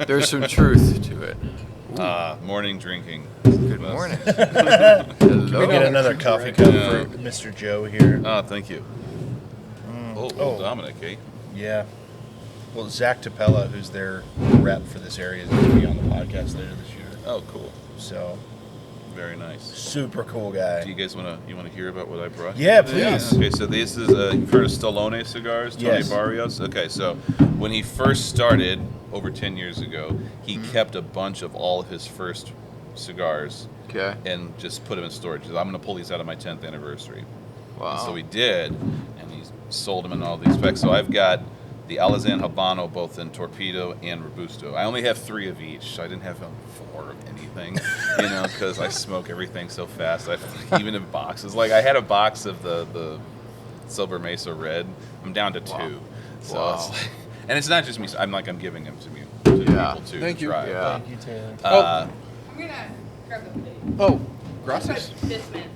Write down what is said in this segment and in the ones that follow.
There's some truth to it. Morning drinking. Good morning. Can we get another coffee cup for Mr. Joe here? Oh, thank you. Dominick, eh? Yeah. Well, Zach Tapella, who's their rep for this area, is going to be on the podcast later this year. Oh, cool. So, very nice. Super cool guy. Do you guys want to hear about what I brought? Yeah, please. Okay, so this is you've heard of Stallone cigars, Tony Yes. Barrios. Okay, so when he first started over 10 years ago, he kept a bunch of all of his first cigars and just put them in storage. He said, I'm going to pull these out of my 10th anniversary. Wow. And so he did, and he sold them in all these specs. So I've got the Alazan Habano both in Torpedo and Robusto. I only have 3 of each. So I didn't have 4 of anything, because I smoke everything so fast. Even in boxes. Like I had a box of the Silver Mesa Red. I'm down to 2. So it's like, and it's not just me. I'm giving them to people too. Thank to you. try. Yeah. Thank you, Taylor. I'm gonna grab the plate. Oh, gracias. This man.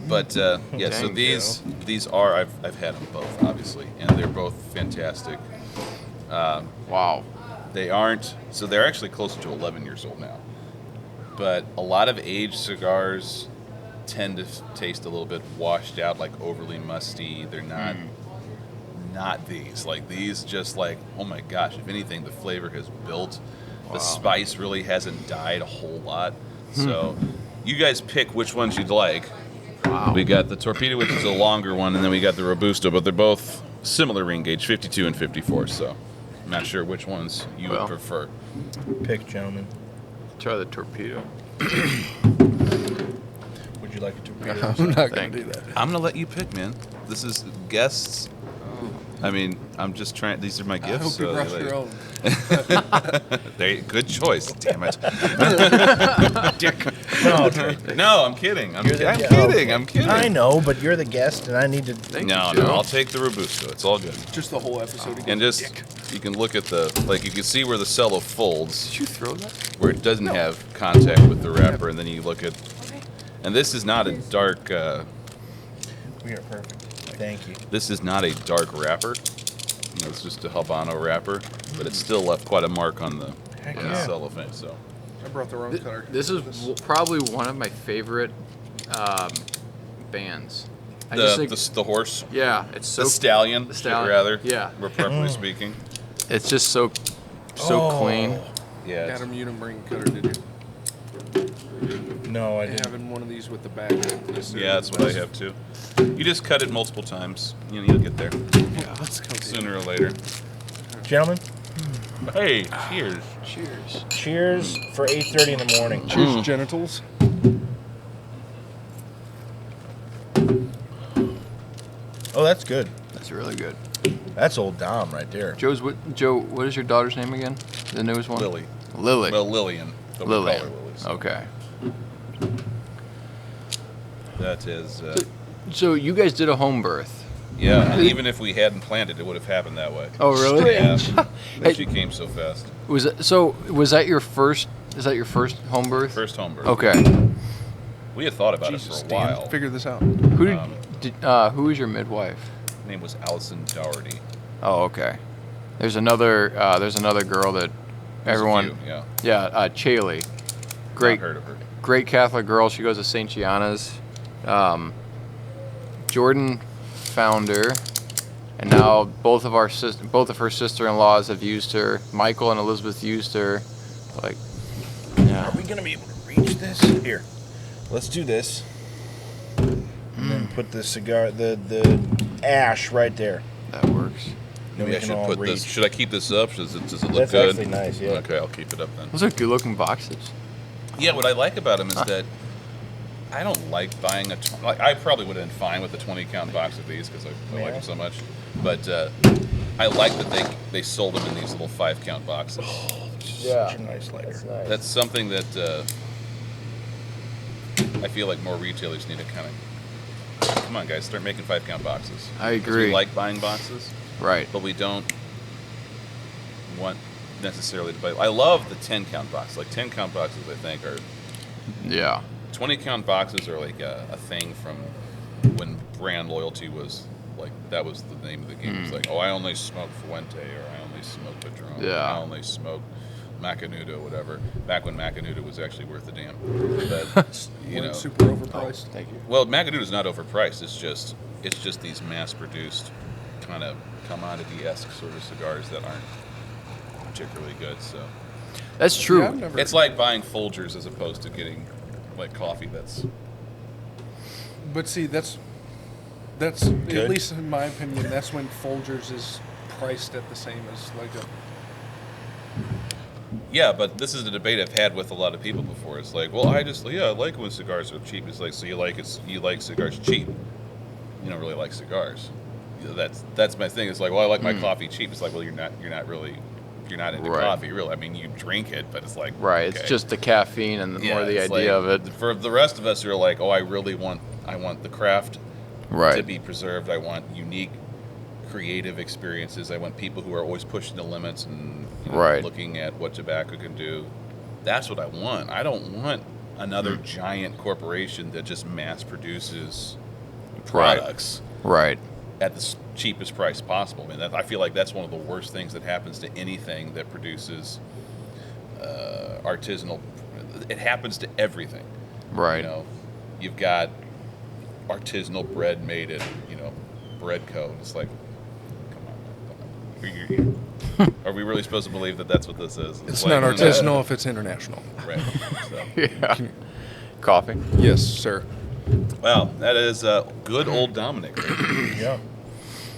But so Dang, these are I've had them both obviously, and they're both fantastic. Wow. They aren't so they're actually closer to 11 years old now. But a lot of aged cigars tend to taste a little bit washed out, like overly musty. They're not these. Like these, just like oh my gosh! If anything, the flavor has built. The spice really hasn't died a whole lot. So you guys pick which ones you'd like. Wow. We got the Torpedo, which is a longer one, and then we got the Robusto, but they're both similar ring gauge, 52 and 54, so I'm not sure which ones you would prefer. Pick, gentlemen. Try the Torpedo. Would you like a torpedo? I'm not going to do that. I'm going to let you pick, man. This is guests. I mean, I'm just trying. These are my I gifts. hope you brought your own. Good choice. Damn it. Dick. No, I'm kidding. I'm kidding. I'm kidding. I know, but you're the guest, and I need to... No, I'll take the Robusto. It's all good. Just the whole episode again. And just, you can look at you can see where the cello folds. Did you throw that? Where it doesn't have contact with the wrapper, and then you look at... And this is not a dark... We are perfect. Thank you. This is not a dark wrapper. It's just a Habano wrapper, but it still left quite a mark on the cellophane. So I brought the wrong color. This is probably one of my favorite bands. I just think, the horse, yeah, it's so the stallion, rather. Yeah, more properly speaking. It's just so clean. Yeah. Adam, you didn't bring a cutter, did you? No, I didn't. Having one of these with the back. Yeah, that's what I have too. You just cut it multiple times. You'll get there. Yeah, let's go. Sooner or later. Gentlemen, Hey, cheers. Cheers. cheers for 8:30 in the morning. Cheers, genitals. Oh, that's good. That's really good. That's old Dom right there. Joe, what is your daughter's name again? The newest one? Lily. Lily. Well, Lillian. But we Lily. call her Lily, so. Okay. That is... So you guys did a home birth. yeah, and even if we hadn't planned it, it would have happened that way. Oh, really? Yeah. Hey. She came so fast. Was that your first? Is that your first home birth? First home birth. Okay. We had thought about Jesus, it for a while. Dan, figure this out. Who was your midwife? Her name was Alazan Dougherty. Oh, okay. There's another girl that everyone. There's a few, Yeah, Chaley. Great. Not heard of her. Great Catholic girl. She goes to St. Gianna's. Jordan found her, and now both of her sister-in-laws have used her. Michael and Elizabeth used her. Like, yeah. Are we going to be able to reach this? Here. Let's do this. And then put the cigar, the ash right there. That works. Then Maybe we I can should all put reach. this. Should I keep this up? Does it look That's good? actually nice, yeah. Okay, I'll keep it up then. Those are good-looking boxes. Yeah, what I like about them is that I don't like buying I probably would have been fine with the 20-count box of these because I like them so much. But I like that they sold them in these little 5-count boxes. Yeah. Such a nice lighter. That's nice. That's something that I feel like more retailers need to kind of... Come on, guys, start making 5-count boxes. I 'Cause agree. We like buying boxes, Right. but we don't want necessarily to buy... I love the 10-count box. Like, 10-count boxes, I think, are... Yeah. 20-count boxes are like a thing from when brand loyalty was like, that was the name of the game. It's like, oh, I only smoke Fuente, or I only smoke Padron, Yeah. I only smoke Macanudo, whatever. Back when Macanudo was actually worth a damn. But you know, Super overpriced. Thank you. well, Macanudo's not overpriced. It's just these mass-produced kind of commodity-esque sort of cigars that aren't particularly good. So That's true. Yeah, I've never- it's like buying Folgers as opposed to getting like coffee that's. But see, that's at least in my opinion, that's when Folgers is priced at the same as like a. Yeah, but this is a debate I've had with a lot of people before. It's like, well, I like when cigars are cheap. It's like, so you like cigars cheap. You don't really like cigars. You know, that's my thing. It's like, well, I like my coffee cheap. It's like, well, you're not into Right. coffee, really. I mean, you drink it, but it's like, Right. okay. It's just the caffeine and more the it's idea like, of it. For the rest of us who are like, oh, I want the craft Right. to be preserved. I want unique, creative experiences. I want people who are always pushing the limits and Right. looking at what tobacco can do. That's what I want. I don't want another giant corporation that just mass produces products Right. at the cheapest price possible. I mean, I feel like that's one of the worst things that happens to anything that produces artisanal. It happens to everything. Right. You know, you've got artisanal bread made at, Bread Co. And it's like, come on. Are we really supposed to believe that that's what this is? It's like, not artisanal if it's international. Right. So, Yeah. Coffee. Yes, sir. wow, that is good old Dominick. Yeah.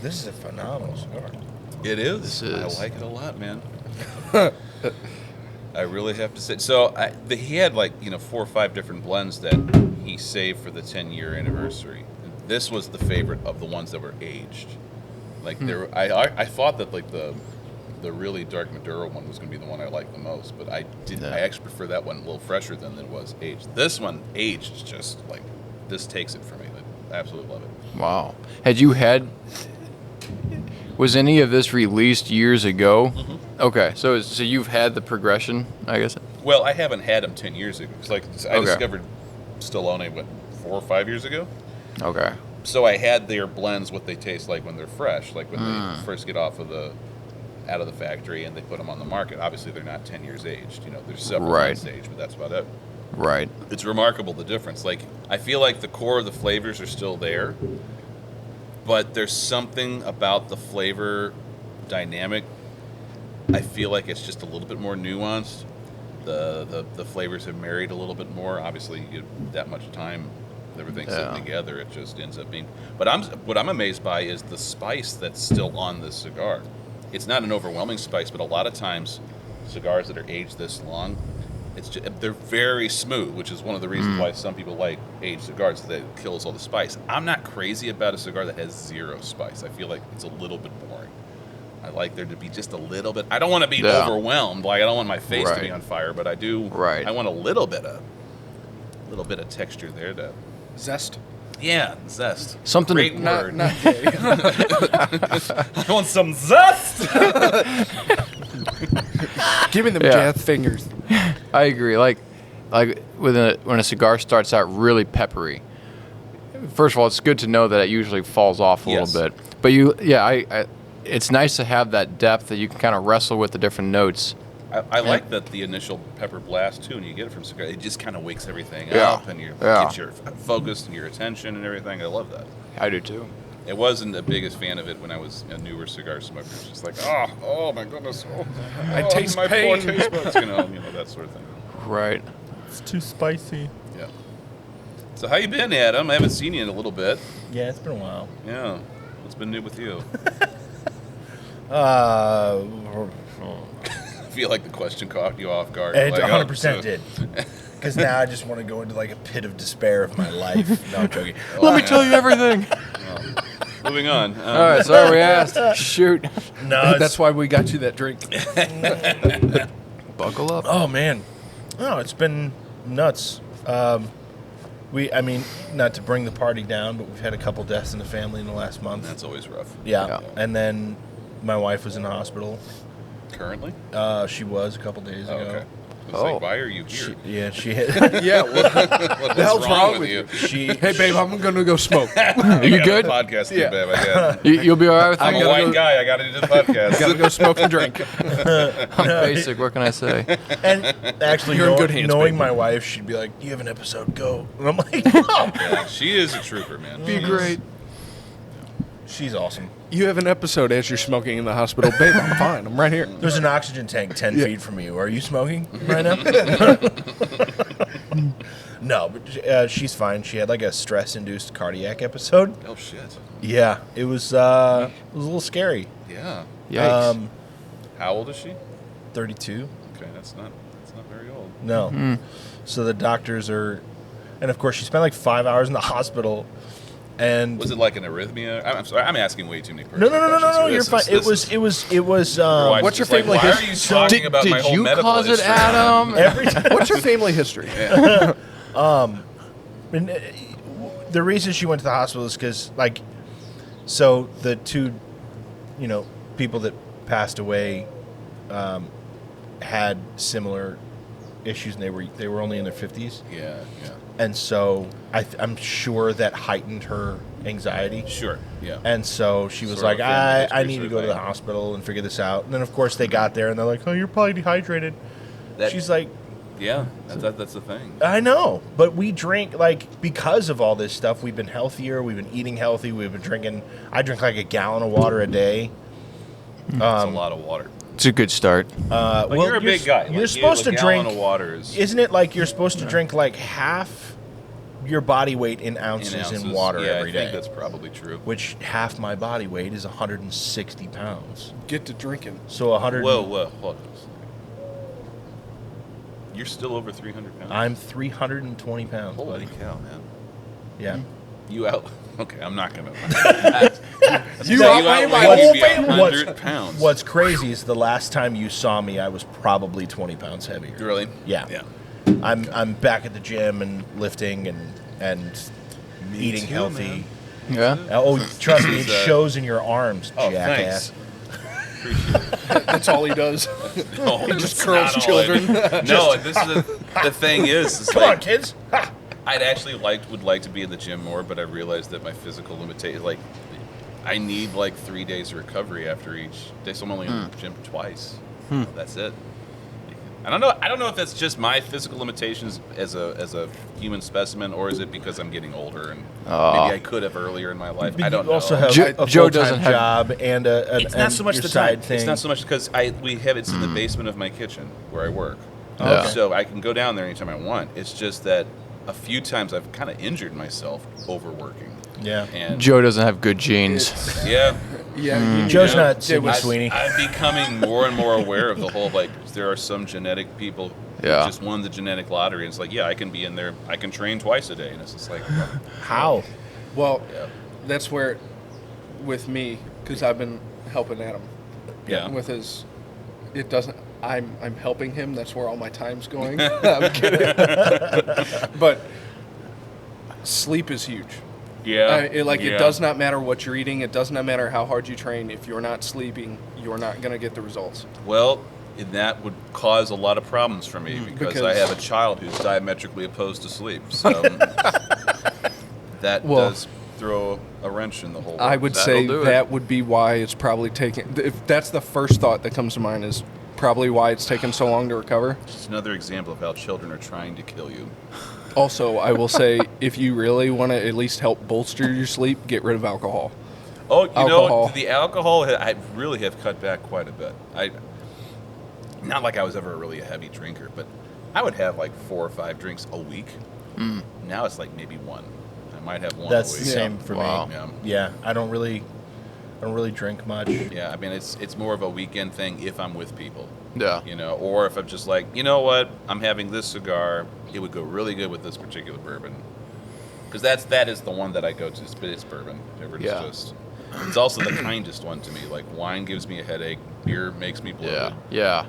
This is a phenomenal cigar. It is. This is. I like it a lot, man. I really have to say. So he had 4 or 5 different blends that he saved for the 10-year anniversary. This was the favorite of the ones that were aged. Like I thought that the really dark Maduro one was going to be the one I liked the most, but I didn't. Yeah. I actually prefer that one a little fresher than it was aged. This one aged just like this takes it for me. I absolutely love it. Wow. Was any of this released years ago? Mm-hmm. Okay, so you've had the progression, I guess. Well, I haven't had them 10 years ago. It's like I Okay. discovered Stallone 4 or 5 years ago. Okay. So I had their blends, what they taste like when they're fresh, like when they first get out of the factory and they put them on the market. Obviously, they're not 10 years aged. There's several Right. months aged, but that's about it. Right. It's remarkable the difference. Like I feel like the core of the flavors are still there, but there's something about the flavor dynamic. I feel like it's just a little bit more nuanced. The flavors have married a little bit more. Obviously, you get that much time, everything Yeah. sitting together, it just ends up being. But what I'm amazed by is the spice that's still on this cigar. It's not an overwhelming spice, but a lot of times, cigars that are aged this long, they're very smooth, which is one of the reasons why some people like aged cigars, that it kills all the spice. I'm not crazy about a cigar that has 0 spice. I feel like it's a little bit boring. I like there to be just a little bit. I don't want to be overwhelmed. Like I don't want my face to be Right. on fire, but I do. Right. I want a little bit of texture there. Zest. Yeah, zest. Something Great to- word. Not gay. I want some zest. Give me them Yeah. jazz fingers. I agree. Like when a cigar starts out really peppery. First of all, it's good to know that it usually falls off a Yes. little bit. But it's nice to have that depth that you can kind of wrestle with the different notes. I like that the initial pepper blast too, and you get it from cigar. It just kind of wakes everything Yeah. up, and gets your focus and your attention and everything. I love that. I do too. I wasn't the biggest fan of it when I was a newer cigar smoker. It's just like, oh my goodness, I taste my pain. poor taste buds, that sort of thing. Right. It's too spicy. Yeah. So how you been, Adam? I haven't seen you in a little bit. Yeah, it's been a while. Yeah. What's been new with you? I feel like the question caught you off guard. It Like, 100% did. Because now I just want to go into like a pit of despair of my life. No, I'm joking. Let me tell you everything. Moving on. All right, so we asked. Shoot. No, That's why we got you that drink. Buckle up. Oh man, no, it's been nuts. Not to bring the party down, but we've had a couple deaths in the family in the last month. That's always rough. Yeah, and then my wife was in the hospital. Currently? She was a couple days ago. Okay. I was like, why are you here? She Yeah, what What's the hell's wrong with you? she Hey, babe, I'm going to go smoke. You I got good? a podcast to Yeah. do, babe. I got You'll be all right with I'm that? a white guy. I got to do the podcast. Got to go smoke and drink. I'm basic. What can I say? and actually You're in good hands, knowing baby. my wife, she'd be like, "You have an episode, go." And I'm like, "No." Yeah, she is a trooper, man. Be great. She's awesome. You have an episode as you're smoking in the hospital. Babe, I'm fine. I'm right here. There's an oxygen tank 10 feet from you. Are you smoking right now? No, but she's fine. She had like a stress-induced cardiac episode. Oh shit. Yeah, it was a little scary. Yeah. Yikes. How old is she? 32. Okay, that's not very old. No. So the doctors are, and of course she spent like 5 hours in the hospital. And Was it like an arrhythmia? I'm sorry, I'm asking way too many no, personal questions. you're fine. It was. Your wife's What's your just like, family Why are history? you talking about my Did whole you medical cause it, history? Adam? every time. What's your family history? And, the reason she went to the hospital is because, like, so the two, people that passed away, had similar issues, and they were only in their 50s, Yeah. and so I'm sure that heightened her anxiety. Sure. Yeah. And so she was Sort of like, family I history need sort to of go to the thing. hospital and figure this out. And then, of course, they got there, and they're like, oh, you're probably dehydrated. That- She's like, Yeah. That's the thing. I know, but we drink, like, because of all this stuff, we've been healthier, we've been eating healthy, we've been drinking, I drink like a gallon of water a day. That's a lot of water. It's a good start. But you're a big guy. You're Like, supposed to a gallon drink, of water is isn't it like you're supposed to drink like half your body weight in ounces in water yeah, every I day? think that's probably true. Which half my body weight is 160 pounds. Get to drinking. So 100. Whoa, hold on. You're still over 300 pounds. I'm 320 pounds, Holy buddy. cow, man! Yeah. You out? Okay, I'm not gonna. You outweigh my outweigh whole me family. 100 pounds. What's crazy is the last time you saw me, I was probably 20 pounds heavier. Really? Yeah. Yeah. I'm back at the gym and lifting and eating too, healthy. man. Yeah. Oh, trust me, it This is, shows in your arms, Oh, jackass. thanks. Appreciate it. That's all he does. No, He just that's curls not all I children. do. No, this is the thing is, it's Come like, on, kids. Ha! I'd actually would like to be in the gym more, but I realized that my physical limitation, like, I need like 3 days of recovery after each day. So I'm only in the gym twice. That's it. I don't know if that's just my physical limitations as a human specimen, or is it because I'm getting older and maybe I could have earlier in my life. I don't You know. also have Joe- a Joe full-time doesn't have- job and It's not so much your the side time. thing. It's not so much because we have it's in the basement of my kitchen where I work. Yeah. So I can go down there anytime I want. It's just that a few times I've kind of injured myself overworking. Yeah. And Joe doesn't have good genes. yeah, Yeah. Joe's You know, not Sidney Sweeney. I'm becoming more and more aware of the whole, like, there are some genetic people who Yeah. just won the genetic lottery. And it's like, yeah, I can be in there. I can train twice a day. And it's just like, How? Well, yeah. that's where, with me, because I've been helping Adam. Yeah. With his, it doesn't. I'm helping him. That's where all my time's going. I'm kidding. But sleep is huge. Yeah. It does not matter what you're eating. It does not matter how hard you train. If you're not sleeping, you're not going to get the results. Well, and that would cause a lot of problems for me because I because- have a child who's diametrically opposed to sleep. So that Well, does throw a wrench in the whole. I would That'll say do it. that would be why it's probably taking. If that's the first thought that comes to mind, is probably why it's taken so long to recover. Just another example of how children are trying to kill you. Also, I will say, if you really want to at least help bolster your sleep, get rid of alcohol. Oh, you Alcohol. know, the alcohol, I really have cut back quite a bit. Not like I was ever really a heavy drinker, but I would have like 4 or 5 drinks a week. Now it's like maybe one. I might have one That's a the week. same for Wow. me. Yeah. Yeah, I don't really drink much. Yeah, I mean, it's more of a weekend thing if I'm with people. Yeah. You know, or if I'm just like, you know what, I'm having this cigar. It would go really good with this particular bourbon. Because that is the one that I go to. It's bourbon. Yeah. It's also the kindest one to me. Like, wine gives me a headache. Beer makes me bloated. Yeah. Yeah.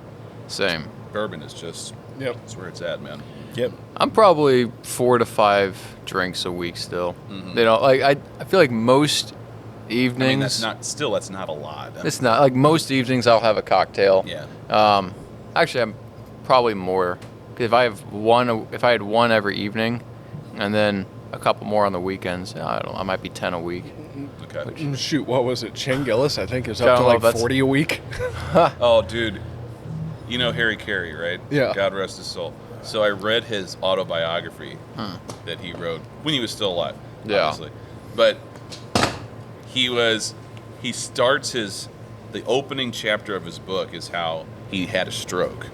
Same. Bourbon is just, Yep. that's where it's at, man. Yep. I'm probably 4 to 5 drinks a week still. Mhm. You know, like I feel like most evenings. I mean, that's not a lot. It's not like most evenings I'll have a cocktail. Yeah. Actually, I'm Probably more. 'Cause if I had one every evening, and then a couple more on the weekends, I don't know, I might be 10 a week. Okay. Shoot, what was it? Shane Gillis, I think, is I up to don't know like if that's- 40 a week. Oh, dude. You know Harry Carey, right? Yeah. God rest his soul. So I read his autobiography that he wrote when he was still alive, Yeah. obviously. But he starts the opening chapter of his book is how he had a stroke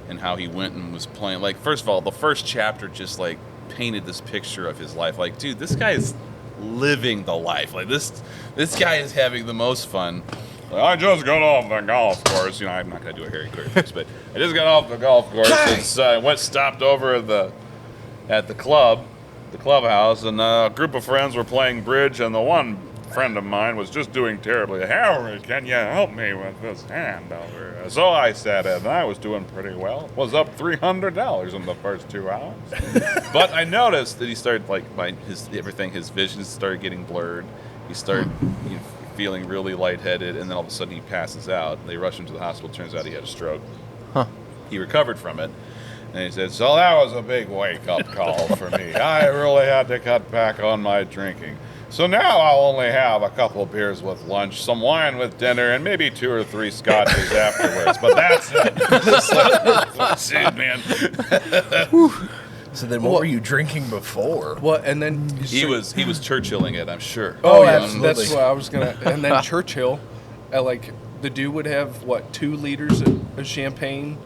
and how he went and was playing. Like, first of all, the first chapter just like painted this picture of his life. Like, dude, this guy is living the life. Like, this guy is having the most fun. Like, I just got off the golf course. You know, I'm not gonna do a Harry Carey voice, but I just got off the golf course and stopped over at the clubhouse, and a group of friends were playing bridge, and the one friend of mine was just doing terribly. Harry, can you help me with this hand over? So I sat in, and I was doing pretty well. Was up $300 in the first 2 hours. But I noticed that he started his vision started getting blurred. He started feeling really lightheaded, and then all of a sudden he passes out. They rush him to the hospital. Turns out he had a stroke. Huh. He recovered from it. And he said, so that was a big wake-up call for me. I really had to cut back on my drinking. So now I'll only have a couple of beers with lunch, some wine with dinner, and maybe 2 or 3 scotches afterwards. But that's it. That's it, man. So then, what were you drinking before? What? And then He was Churchilling it, I'm sure. Oh, yeah, absolutely. that's what I was gonna. And then Churchill, like the dude would have 2 liters of champagne,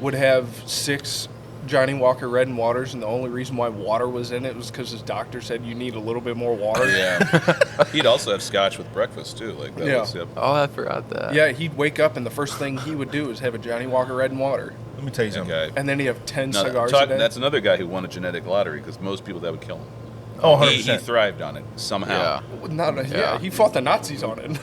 would have 6 Johnny Walker Red and Waters, and the only reason why water was in it was because his doctor said you need a little bit more water. Yeah. He'd also have scotch with breakfast too. Like that Yeah. was Oh, I forgot that. Yeah, he'd wake up and the first thing he would do is have a Johnny Walker Red and Water, Let me tell you something. Okay. and then he'd have 10 No, cigars a day. that's another guy who won a genetic lottery because most people that would kill him. Oh, He 100%. thrived on it somehow. Yeah. Yeah, he fought the Nazis on it.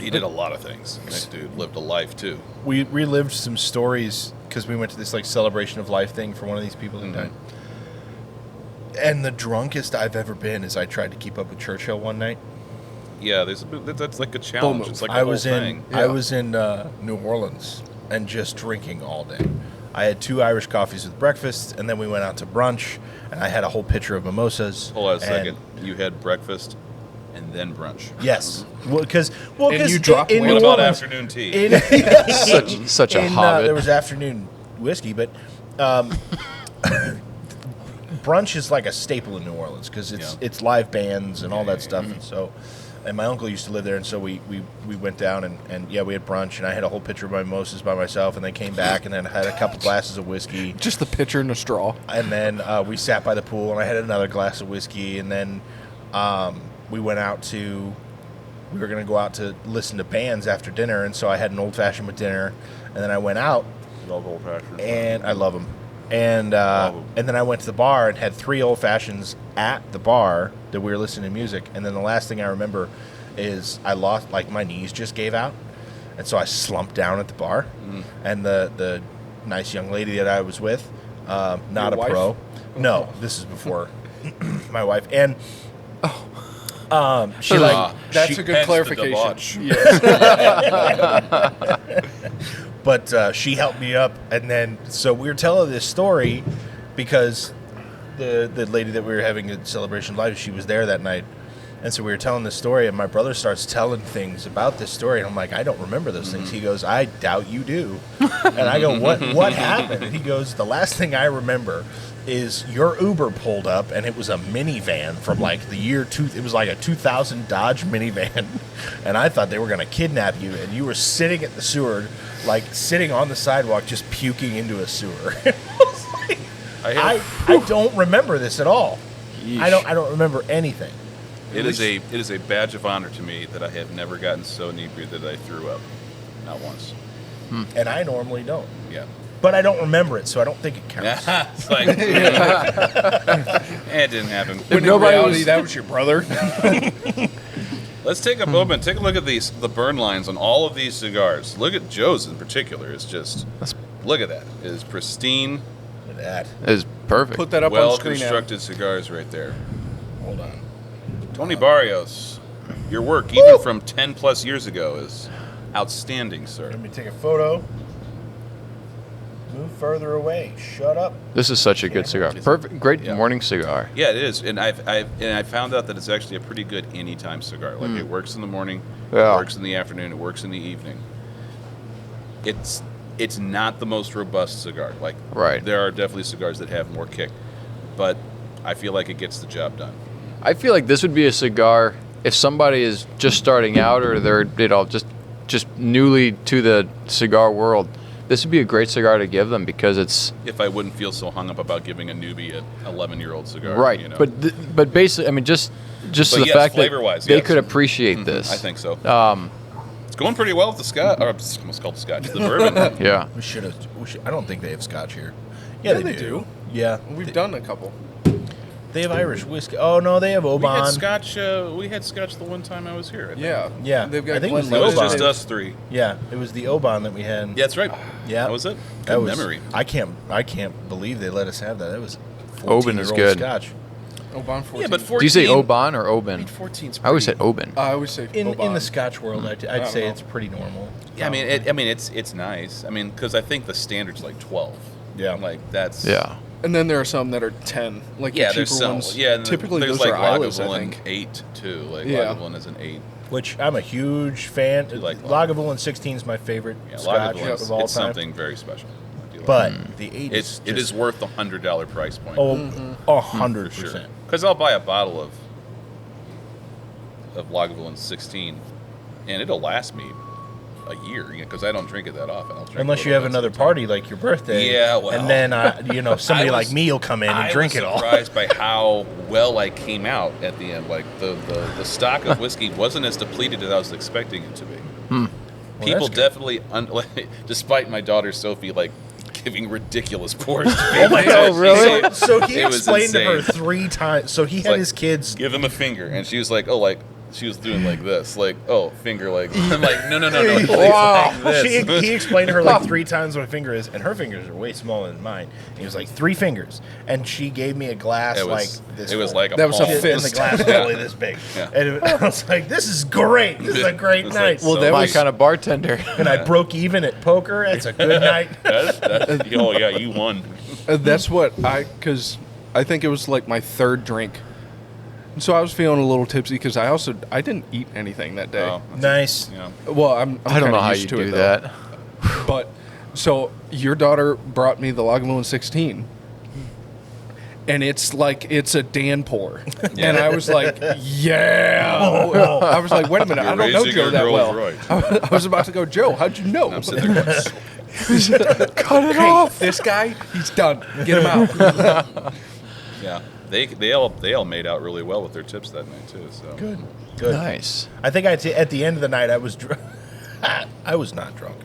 He did a lot of things. That dude lived a life too. We relived some stories because we went to this like celebration of life thing for one of these people who died. And the drunkest I've ever been is I tried to keep up with Churchill one night. Yeah, that's like a challenge. It's like a I whole was thing. in New Orleans and just drinking all day. I had 2 Irish coffees with breakfast, and then we went out to brunch, and I had a whole pitcher of mimosas. Hold on a and- second. You had breakfast and then brunch. Yes, because And you dropped in weight. New What about Orleans, afternoon tea? Such a hobbit. there was afternoon whiskey, but brunch is like a staple in New Orleans because it's live bands and all that stuff, and so. And my uncle used to live there, and so we went down and we had brunch, and I had a whole pitcher of mimosas by myself, and then came back and then had a couple glasses of whiskey, Just the pitcher and a straw. and then we sat by the pool, and I had another glass of whiskey, and then we went out to. We were going to go out to listen to bands after dinner, and so I had an old fashioned with dinner, and then I went out, Love old fashioned. and I love them, and then I went to the bar and had 3 old fashions at the bar that we were listening to music, and then the last thing I remember is I lost, like my knees just gave out, and so I slumped down at the bar, and the nice young lady that I was with, not Your a wife? pro, no, this is before my wife, and she like That's she, a good hence the clarification. debauch. But she helped me up, and then so we were telling this story because the lady that we were having a celebration of life, she was there that night, and so we were telling this story, and my brother starts telling things about this story, and I'm like, I don't remember those things. He goes, I doubt you do, and I go, what happened? And he goes, the last thing I remember is your Uber pulled up, and it was a minivan from like the year it was like a 2000 Dodge minivan, and I thought they were going to kidnap you, and you were sitting at the sewer, like sitting on the sidewalk, just puking into a sewer. I don't remember this at all. I don't remember anything. It is a badge of honor to me that I have never gotten so inebriated that I threw up. Not once. And I normally don't. Yeah. But I don't remember it, so I don't think it counts. It's like, it didn't happen. When in reality, that was your brother. Let's take a moment. Take a look at the burn lines on all of these cigars. Look at Joe's in particular. It's just, look at that. It is pristine, Look at that. It's perfect. Put that up on screen now. well-constructed cigars right there. Hold on. Tony Barrios, your work, even from 10 plus years ago, is outstanding, sir. Let me take a photo. Move further away. Shut up. This is such a good cigar. Perfect, great morning cigar. Yeah, it is, and I found out that it's actually a pretty good anytime cigar. Like it works in the morning, Yeah. it works in the afternoon, it works in the evening. It's not the most robust cigar. Like Right. there are definitely cigars that have more kick, but I feel like it gets the job done. I feel like this would be a cigar if somebody is just starting out or they're just newly to the cigar world. This would be a great cigar to give them because it's If I wouldn't feel so hung up about giving a newbie an 11-year-old cigar, right. You know? But basically, I mean, just But the yes, fact that flavor-wise, they yes. could appreciate this. I think so. It's going pretty well with the Scotch. Or it's almost called the Scotch. The bourbon. Yeah. We should have. I don't think they have Scotch here. Yeah, Yeah, they do. Yeah, We've done a couple. they have Irish whiskey. Oh no, they have We had Oban. Scotch. We had Scotch the one time I was here. I think. Yeah. Yeah, They've got I think it was Glen It was Oban. just us three. Yeah, it was the Oban that we had. Yeah, that's right. Yeah, That was it. Good That was, memory. I can't believe they let us have that. That was Oban is 14-year-old good. Scotch. Oban 14. Yeah, but 14. Do you say Oban or Oban? 14's I always said Oban. I always say In Oban. the Scotch world, I'd I don't say know. it's pretty normal. Yeah, I mean, it's nice. I mean, because I think the standard's like 12. Yeah. Like that's. Yeah. And then there are some that are 10. Like Yeah, the there's cheaper some. ones. Yeah, and Typically there's those like are Islas, I Lagavulin think. 8 too. Like Yeah. Lagavulin is an 8. Which I'm a huge fan. do like Lagavulin 16 is my favorite Yeah, Scotch Lagavulin. of all It's time. something very special. I do like But it. the 8 It is worth the $100 price point. Oh, for 100%. sure. Because I'll buy a bottle of Lagavulin 16, and it'll last me a year. Because I don't drink it that often. I'll drink a Unless little you have bit another at a time. party like your birthday. Yeah, well. And then, somebody I like was- me will come in and drink it I all. was surprised by how well I came out at the end. Like the stock of whiskey wasn't as depleted as I was expecting it to be. People that's good. definitely, despite my daughter Sophie, like giving ridiculous pours. To Oh my God, really? So he It was explained to her insane. 3 times. So he had like, his kids. Give them a finger, and she was like, "Oh, like." She was doing like this, like, oh, finger like this. I'm like, no. Wow. Like this. He explained to her like 3 times what a finger is, and her fingers are way smaller than mine. And he was like 3 fingers, and she gave me a glass It was, like this. it was full. like a That was a palm. fist. And the glass was only this big. Yeah. And I was like, this is great. This is a great It's night. like so that My was- kind of bartender. And I broke even at poker. It's a good night. Oh yeah, you won. That's what because I think it was like my 3rd drink. So I was feeling a little tipsy because I didn't eat anything that day. Oh, Nice. yeah. Well, I'm I don't kinda know how used you to do it, though. that. But so your daughter brought me the Lagavulin 16, and it's like it's a Dan pour, and I was like, yeah. I was like, wait a minute, I You're don't know raising Joe our that girls well. right. I was about to go, Joe, how'd you know? I'm sitting there going, Cut it Hey, off. this guy, he's done. Get him out. yeah. They all made out really well with their tips that night too. So Good. Good. Nice. I think at the end of the night, I was I was not drunk.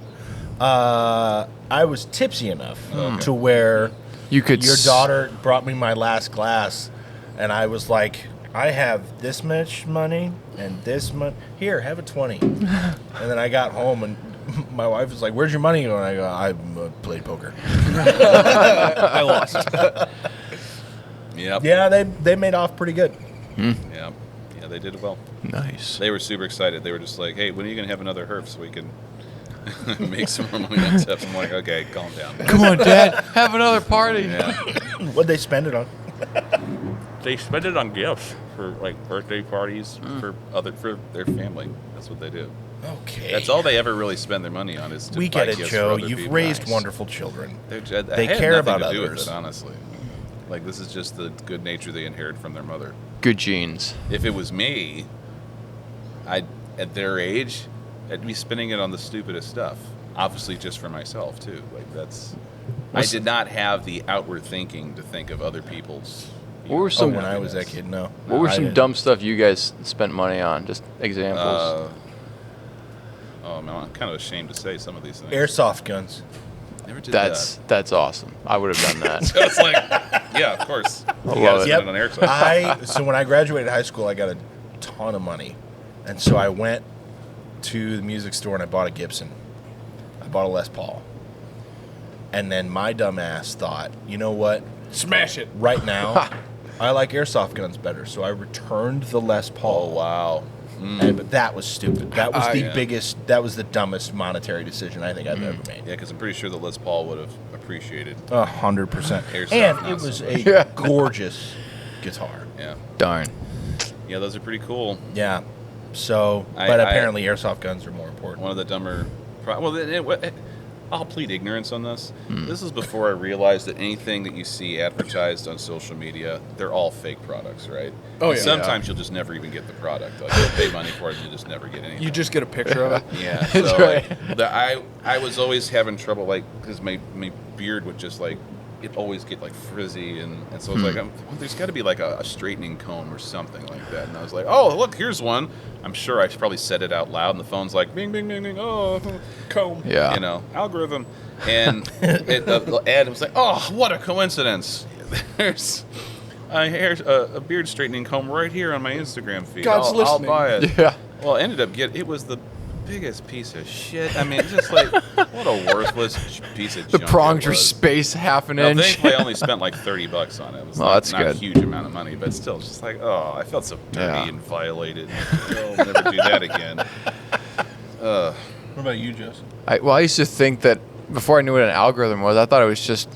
I was tipsy enough to where You could your daughter brought me my last glass, and I was like, I have this much money and this much. Here, have a 20. And then I got home, and my wife was like, "Where's your money going?" I go, "I played poker." I lost. Yep. Yeah, they made off pretty good. Yeah. Yeah, they did well. Nice. They were super excited. They were just like, "Hey, when are you gonna have another herf so we can make some more money on tips?" I'm like, "Okay, calm down." Come on, Dad. Have another party. Yeah. What'd they spend it on? They spend it on gifts for like birthday parties for their family. That's what they do. Okay. That's all they ever really spend their money on is to We buy get it, gifts for Joe. other You've people. raised Nice. wonderful children. They care nothing about to do others. with it, honestly. Like this is just the good nature they inherit from their mother. Good genes. If it was me, at their age, I'd be spending it on the stupidest stuff. Obviously, just for myself too. Like that's. I did not have the outward thinking to think of other people's. What were some- when I was that kid, no. What were I some didn't. dumb stuff you guys spent money on? Just examples. Oh man, I'm kind of ashamed to say some of these things. Airsoft guns. Never did That's awesome. I would have done that. that. It's like, yeah, of course. You love gotta it. spend it on airsoft. So when I graduated high school, I got a ton of money, and so I went to the music store and I bought a Gibson. I bought a Les Paul, and then my dumb ass thought, you know what? Smash it. Right now, I like airsoft guns better, so I returned the Les Paul. Oh wow. But that was stupid. That was the Yeah. biggest. That was the dumbest monetary decision I think I've ever made. Yeah, because I'm pretty sure the Les Paul would have appreciated. 100%. Airsoft, And not it was so a Yeah. gorgeous guitar. Yeah, Darn. yeah, those are pretty cool. Yeah. So, I- but I- apparently airsoft guns are more important. One of the dumber. I'll plead ignorance on this. This is before I realized that anything that you see advertised on social media, they're all fake products, right? Oh, And yeah. sometimes you'll just never even get the product. Like you'll pay money for it, and you just never get anything. You just get a picture of it. Yeah, That's so right. I was always having trouble because my beard would just it always get frizzy and so I was like, there's got to be like a straightening comb or something like that. And I was like, oh look, here's one. I'm sure I probably said it out loud, and the phone's like, bing bing bing bing. Oh, comb. Yeah. Algorithm. And the ad was like, oh, what a coincidence. There's a beard straightening comb right here on my Instagram feed. God's I'll listening. buy it. Yeah. Well, I ended up it was the biggest piece of shit. I mean, just what a worthless piece of The junk prongs it were was. spaced half an Now, inch. thankfully, I only spent like $30 on it. It was Oh, that's not good. a huge amount of money, but still, just I felt so dirty Yeah. and violated. I'll never do that again. What about you, Joseph? I used to think that before I knew what an algorithm was, I thought it was just,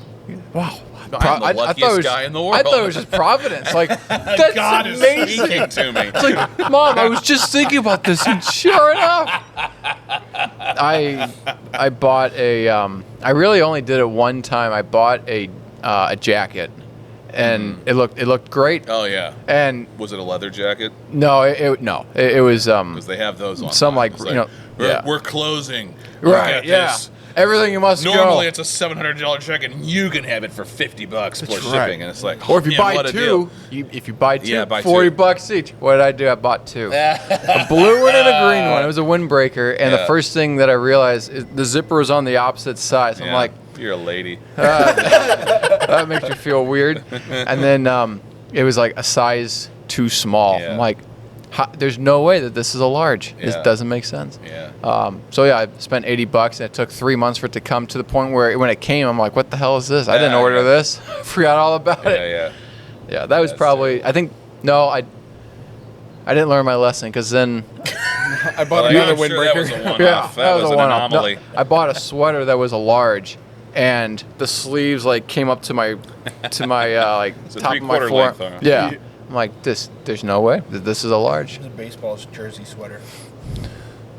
wow. I'm the I thought luckiest it was, guy in the I thought world. it was just Providence. Like, that's God is amazing. Speaking to me. It's like, Mom, I was just thinking about this, and sure enough, I bought a. I really only did it one time. I bought a jacket, and it looked great. Oh yeah. And Was it a leather jacket? no, it was Because they have those on. some like, we're closing. right, Look at yeah. this. Everything you must Normally go. it's a $700 jacket, and you can have it for $50 plus That's shipping, right. and it's like, Or if you yeah, buy what a deal. two, if you buy two, Yeah, buy $40 each. What did I do? I bought two. A blue one and a green one. It was a windbreaker, and the Yeah. first thing that I realized is the zipper was on the opposite side. So I'm Yeah, like, you're a lady. that makes you feel weird. And then it was like a size too small. Yeah. I'm like, there's no way that this is a large. This Yeah. doesn't make sense. Yeah. So yeah, I spent $80, and it took 3 months for it to come to the point where when it came, I'm like, what the hell is this? I didn't Yeah, order yeah. this. Forgot all about Yeah, it. yeah. Yeah, that was That's probably. I think no, I didn't learn my lesson because then I bought Well, another I'm sure that windbreaker. was a one-off. yeah, that was a an one-off. No, anomaly. I bought a sweater that was a large, and the sleeves came up to my It's a top of my three-quarter forearm. length, huh? Yeah, I'm like this. There's no way that this is a large. It's a baseball jersey sweater.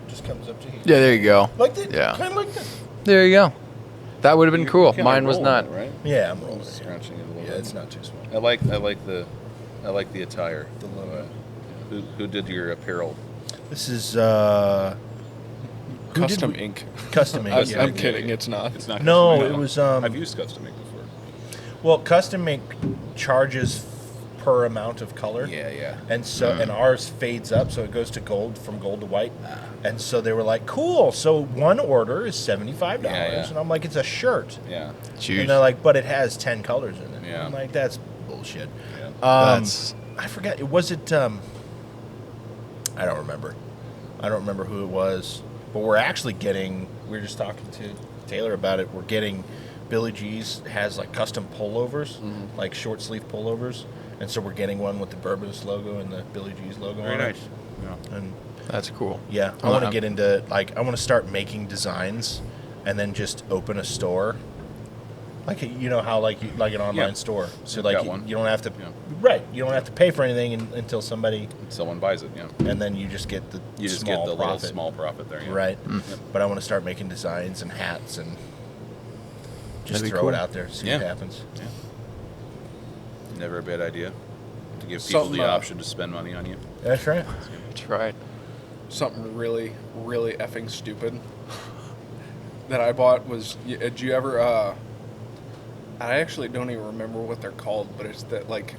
Just comes up to you. Yeah, there you go. Like that? Yeah. Kind of like that. There you go. That would have been You're cool. kinda Mine was rolling not. it, right? Yeah, I'm rolling it. Scrunching it a little Yeah, bit. it's not too small. I like the attire. The logo. Who did your apparel? This is who did Custom we- ink. Custom ink. I'm yeah. kidding. It's not. It's not. No, custom it ink. was I've used custom ink before. well, custom ink charges per amount of color. Yeah. And so and ours fades up, so it goes to gold from gold to white. And so they were like, "Cool, so one order is $75." Yeah. And I'm like, "It's a shirt." Yeah. Jeez. And they're like, "But it has 10 colors in it." Yeah. I'm like, "That's bullshit." Yeah. That's I forgot. Was it? I don't remember. I don't remember who it was. But we're actually getting. We were just talking to Taylor about it. We're getting. Billy G's has like custom pullovers, like short sleeve pullovers, and so we're getting one with the Bourbonist logo and the Billy G's logo Very on nice. it. Yeah. And that's cool. yeah, I Wow. want to get into like I want to start making designs, and then just open a store. Like you know how like an online Yeah. store, so I've like got one. you don't have to Yeah. right. You don't have to pay for anything until somebody, Someone buys it. Yeah. and then you just get the You just small get the profit. little small profit there. Yeah. Right. Mm. But I want to start making designs and hats and just That'd be throw it cool. out there, see Yeah. what happens. Never a bad idea to give people Something, the uh, option to spend money on you. That's right. That's right. Something really, really effing stupid that I bought was. Did you ever? I actually don't even remember what they're called, but it's that like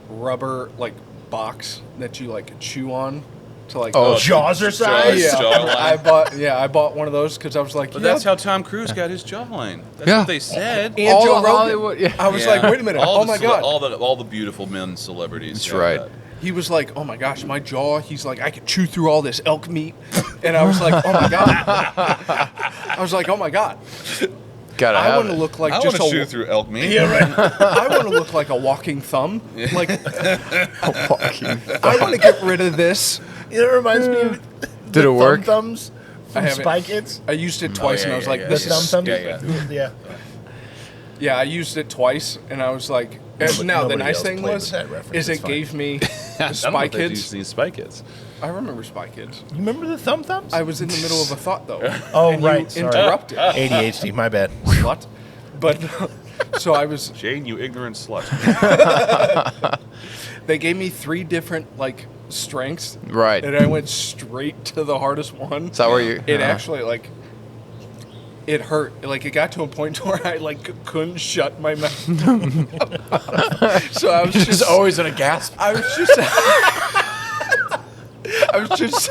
rubber like box that you like chew on to like. Oh, Jawser size? yeah. Jawline. I bought one of those because I was like, But yeah. that's how Tom Cruise got his jawline. That's Yeah. what they said. And All Joe the Rogan. Hollywood- yeah. I was Yeah. like, wait a minute. All Oh the my cele- god. all the beautiful men celebrities. That's have right. that. He was like, oh my gosh, my jaw. He's like, I could chew through all this elk meat. And I was like, oh my god. I was like, oh my god. Gotta I have want to it. look like I just want to a. shoot through elk meat. Yeah, right. I want to look like a walking thumb. Like Walking. I want to get rid of this. You know, it reminds me of Did the it work? thumbs I from haven't- Spy Kids. I used it twice, and I was like, The "This is." thumbs. Yeah. Yeah. I used it twice, and I was like, Nobody- "Now the nobody nice else thing played was, with that reference. is It's it fine. gave me I don't know Spy if they've Kids. seen Spy Kids. I remember Spy Kids. You remember the thumbs? I was in the middle of a thought though. Oh, and right, You sorry. interrupted. ADHD. My bad. Slut. But so I was. Jane, you ignorant slut. They gave me 3 different like strengths. Right. And I went straight to the hardest one. Is that where you? It actually like. It hurt. Like it got to a point where I like couldn't shut my mouth. So I was Just just always in a gasp. I was just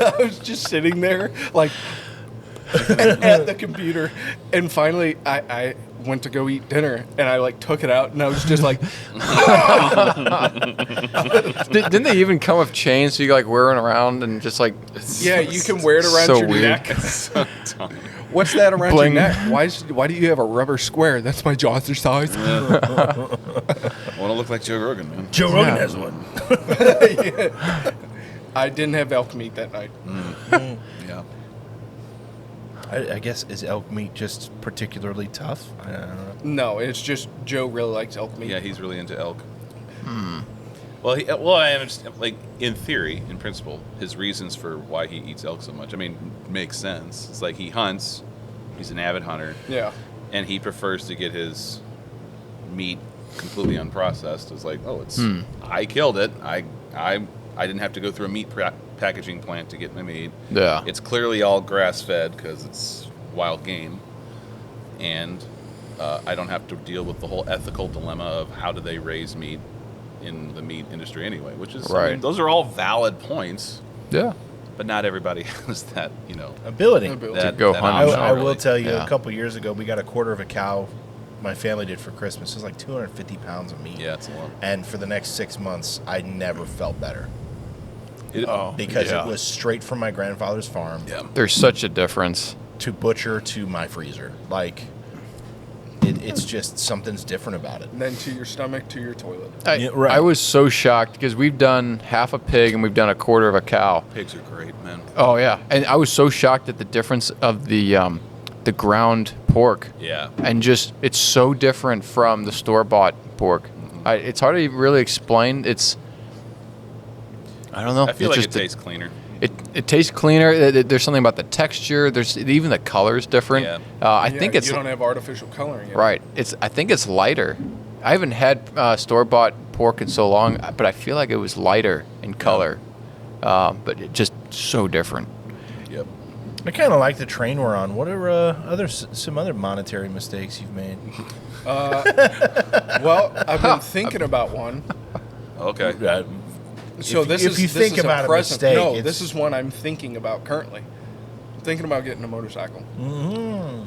I was just sitting there like at the computer, and finally I went to go eat dinner, and I like took it out, and I was just like Didn't they even come with chains so you like wear it around and just like? yeah, you can wear it around So your weird. neck. What's that around Bling. your neck? Why do you have a rubber square? That's my jazzercise. I want to look like Joe Rogan, man. Joe Rogan has one. I didn't have elk meat that night. Yeah. I guess, is elk meat just particularly tough? I don't know. No, it's just Joe really likes elk meat. Yeah, he's really into elk. Well, I understand. Like in theory, in principle, his reasons for why he eats elk so much. I mean, makes sense. It's like he hunts. He's an avid hunter, Yeah. and he prefers to get his meat completely unprocessed. It's like, oh, it's I killed it. I didn't have to go through a meat packaging plant to get my meat. Yeah. It's clearly all grass fed because it's wild game, and I don't have to deal with the whole ethical dilemma of how do they raise meat in the meat industry anyway, which is, I Right. mean, those are all valid points, Yeah. but not everybody has that, Ability. that, go that hunt. option, I will really. tell you, Yeah. a couple years ago, we got a quarter of a cow. My family did for Christmas. It was like 250 pounds of meat. Yeah, it's a lot. And for the next 6 months, I never felt better It, because Yeah. it was straight from my grandfather's farm yeah. There's such a difference. to butcher to my freezer. Like, it's just something's different about it. And then to your stomach, to your toilet. Yeah, right. I was so shocked because we've done half a pig and we've done a quarter of a cow. Pigs are great, man. Oh yeah, and I was so shocked at the difference of the ground pork. Yeah. And just it's so different from the store bought pork. It's hard to really explain. I don't know. I feel It's like just it tastes cleaner. It tastes cleaner. There's something about the texture. There's even the color's different. Yeah. I Yeah, think it's you don't have artificial coloring in it. right. I think it's lighter. I haven't had store bought pork in so long, but I feel like it was lighter in color. But it just so different. Yep. I kind of like the train we're on. What are some other monetary mistakes you've made? Well, I've been thinking about one. Okay. So If- this if is you this think is about a present. mistake, No, it's- this is one I'm thinking about currently. I'm thinking about getting a motorcycle.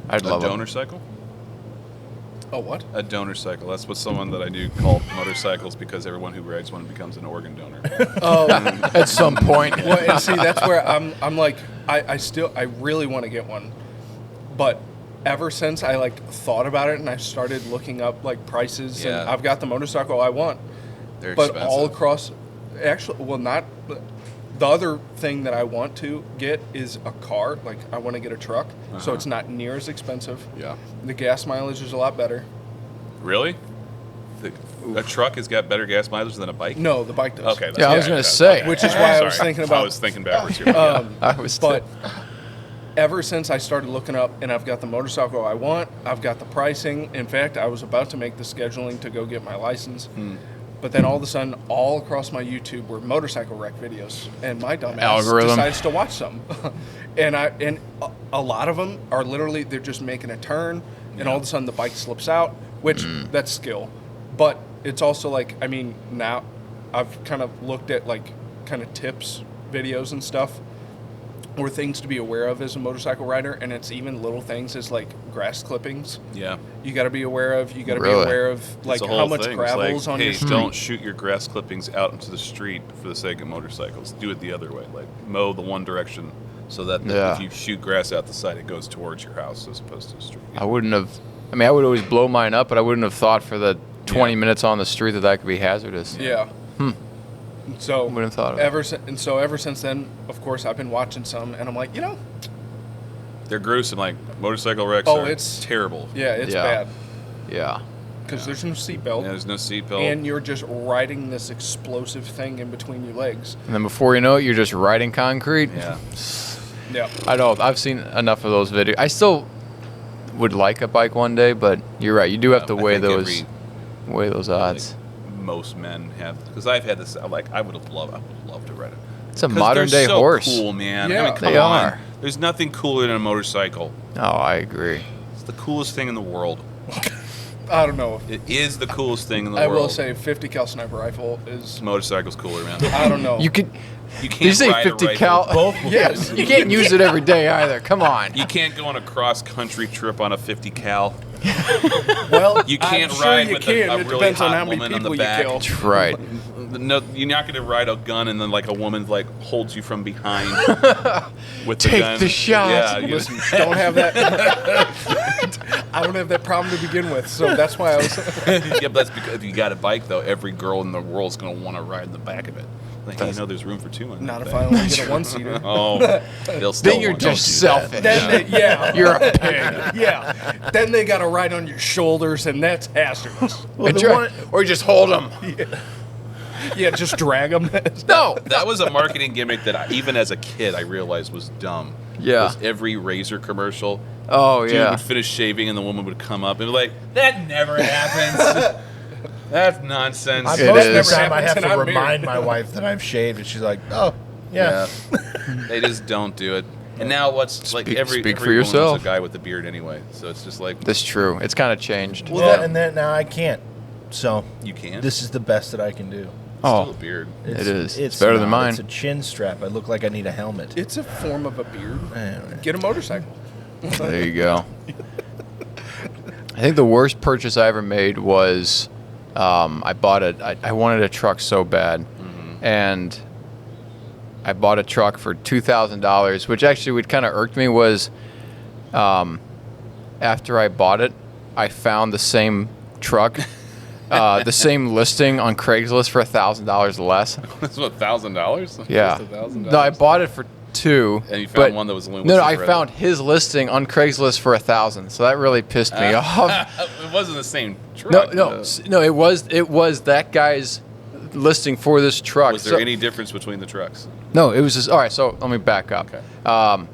I'd A love it. donor cycle? Oh, what? A donor cycle. That's what someone that I knew called motorcycles because everyone who rides one becomes an organ donor. Oh, At some point. well, and see, that's where I'm like, I really want to get one, but ever since I like thought about it and I started looking up like prices, and Yeah. I've got the motorcycle I want, They're but expensive. all across, actually, well, not. The other thing that I want to get is a car. Like I want to get a truck, so it's not near as expensive. Yeah. The gas mileage is a lot better. Really? A truck has got better gas mileage than a bike? No, the bike does. Okay. Yeah, I was gonna say. Which is why I was Sorry. thinking about- I was thinking backwards here. Yeah. I was But ever since I started looking up and I've got the motorcycle I want, I've got the pricing. In fact, I was about to make the scheduling to go get my license. But then all of a sudden, all across my YouTube were motorcycle wreck videos, and my dumb ass Algorithm. decides to watch some. and a lot of them are literally they're just making a turn, and all of a sudden the bike slips out, which that's skill. But it's also like, I mean, now I've kind of looked at like kind of tips videos and stuff, or things to be aware of as a motorcycle rider, and it's even little things as like grass clippings. Yeah. You got to be aware of. You got to Really? be aware of like It's a how whole much thing. It's gravel's like, on hey, your street. don't shoot your grass clippings out into the street for the sake of motorcycles. Do it the other way. Like mow the one direction so that Yeah. if you shoot grass out the side, it goes towards your house as opposed to the street. I wouldn't have I mean, I would always blow mine up, but I wouldn't have thought for the 20 minutes on the street that could be hazardous. Yeah. So Wouldn't have thought of it. ever since then, of course, I've been watching some, and I'm like, They're gruesome. Like motorcycle wrecks. Oh, are it's terrible. yeah, it's Yeah. bad Yeah. because there's no seatbelt, Yeah, there's no seatbelt. and you're just riding this explosive thing in between your legs. And then before you know it, you're just riding concrete. Yeah. Yeah. I don't. I've seen enough of those videos. I still would like a bike one day, but you're right. You do have to I weigh think those odds. most men have, because I've had this. I would have loved to ride it. It's a 'Cause modern they're day so horse. Cool, man. Yeah. I mean, come They on. are. There's nothing cooler than a motorcycle. Oh, I agree. It's the coolest thing in the world. I don't know. It is the coolest thing in the I world. will say 50 cal sniper rifle is. Motorcycle's cooler, man. I don't know. You could. You can't Did you say ride a 50 rifle. cal? Both. Yes. You can't use it every day either. Come on. You can't go on a cross-country trip on a 50 cal. Well, You can't I'm ride sure you with can. a It really depends on hot how many woman on people the you back. kill. That's right. No, you're not going to ride a gun and then like a woman like holds you from behind with the Take gun. the shot. Yeah, you Listen, don't have that. I don't have that problem to begin with, so that's why I was. yeah, but that's because if you got a bike though, every girl in the world is going to want to ride in the back of it. Like, hey, you know, there's room for two on Not that if I thing. only get a one-seater. Oh, they'll still Then you're want- just don't do selfish. Then yeah, You're a pig. yeah. Then they got to ride on your shoulders, and that's hazardous. Well, And the try- one- or you just hold them. Yeah, just drag them. No. That was a marketing gimmick that even as a kid I realized was dumb. Yeah. Was every razor commercial. Oh, Dude yeah. would finish shaving and the woman would come up and be like, "That never happens. That's nonsense." Most It of the is. time I have And to I'm remind married. my wife that I've shaved, and she's like, "Oh, yeah." They just don't do it. And now what's like Speak- every speak for woman's yourself. a guy with a beard anyway. So it's just like That's true. It's kind of changed. Well, and then now I can't. So you can't. this is the best that I can do. Still a Oh, beard. it is. It's better than not. mine. It's a chin strap. I look like I need a helmet. It's a form of a beard. Anyway. Get a motorcycle. There you go. I think the worst purchase I ever made was I bought I wanted a truck so bad, and I bought a truck for $2,000, which actually would kind of irked me was after I bought it, I found the same truck, the same listing on Craigslist for $1,000 less. That's what, $1,000? Yeah. Just $1,000? No, I bought it for two. And you found but- one that was only No, I listed for- found his listing on Craigslist for $1,000. So that really pissed me off. It wasn't the same No, truck. no, no. It was that guy's listing for this truck. Was there So- any difference between the trucks? No, it was just all right. So let me back up. Okay.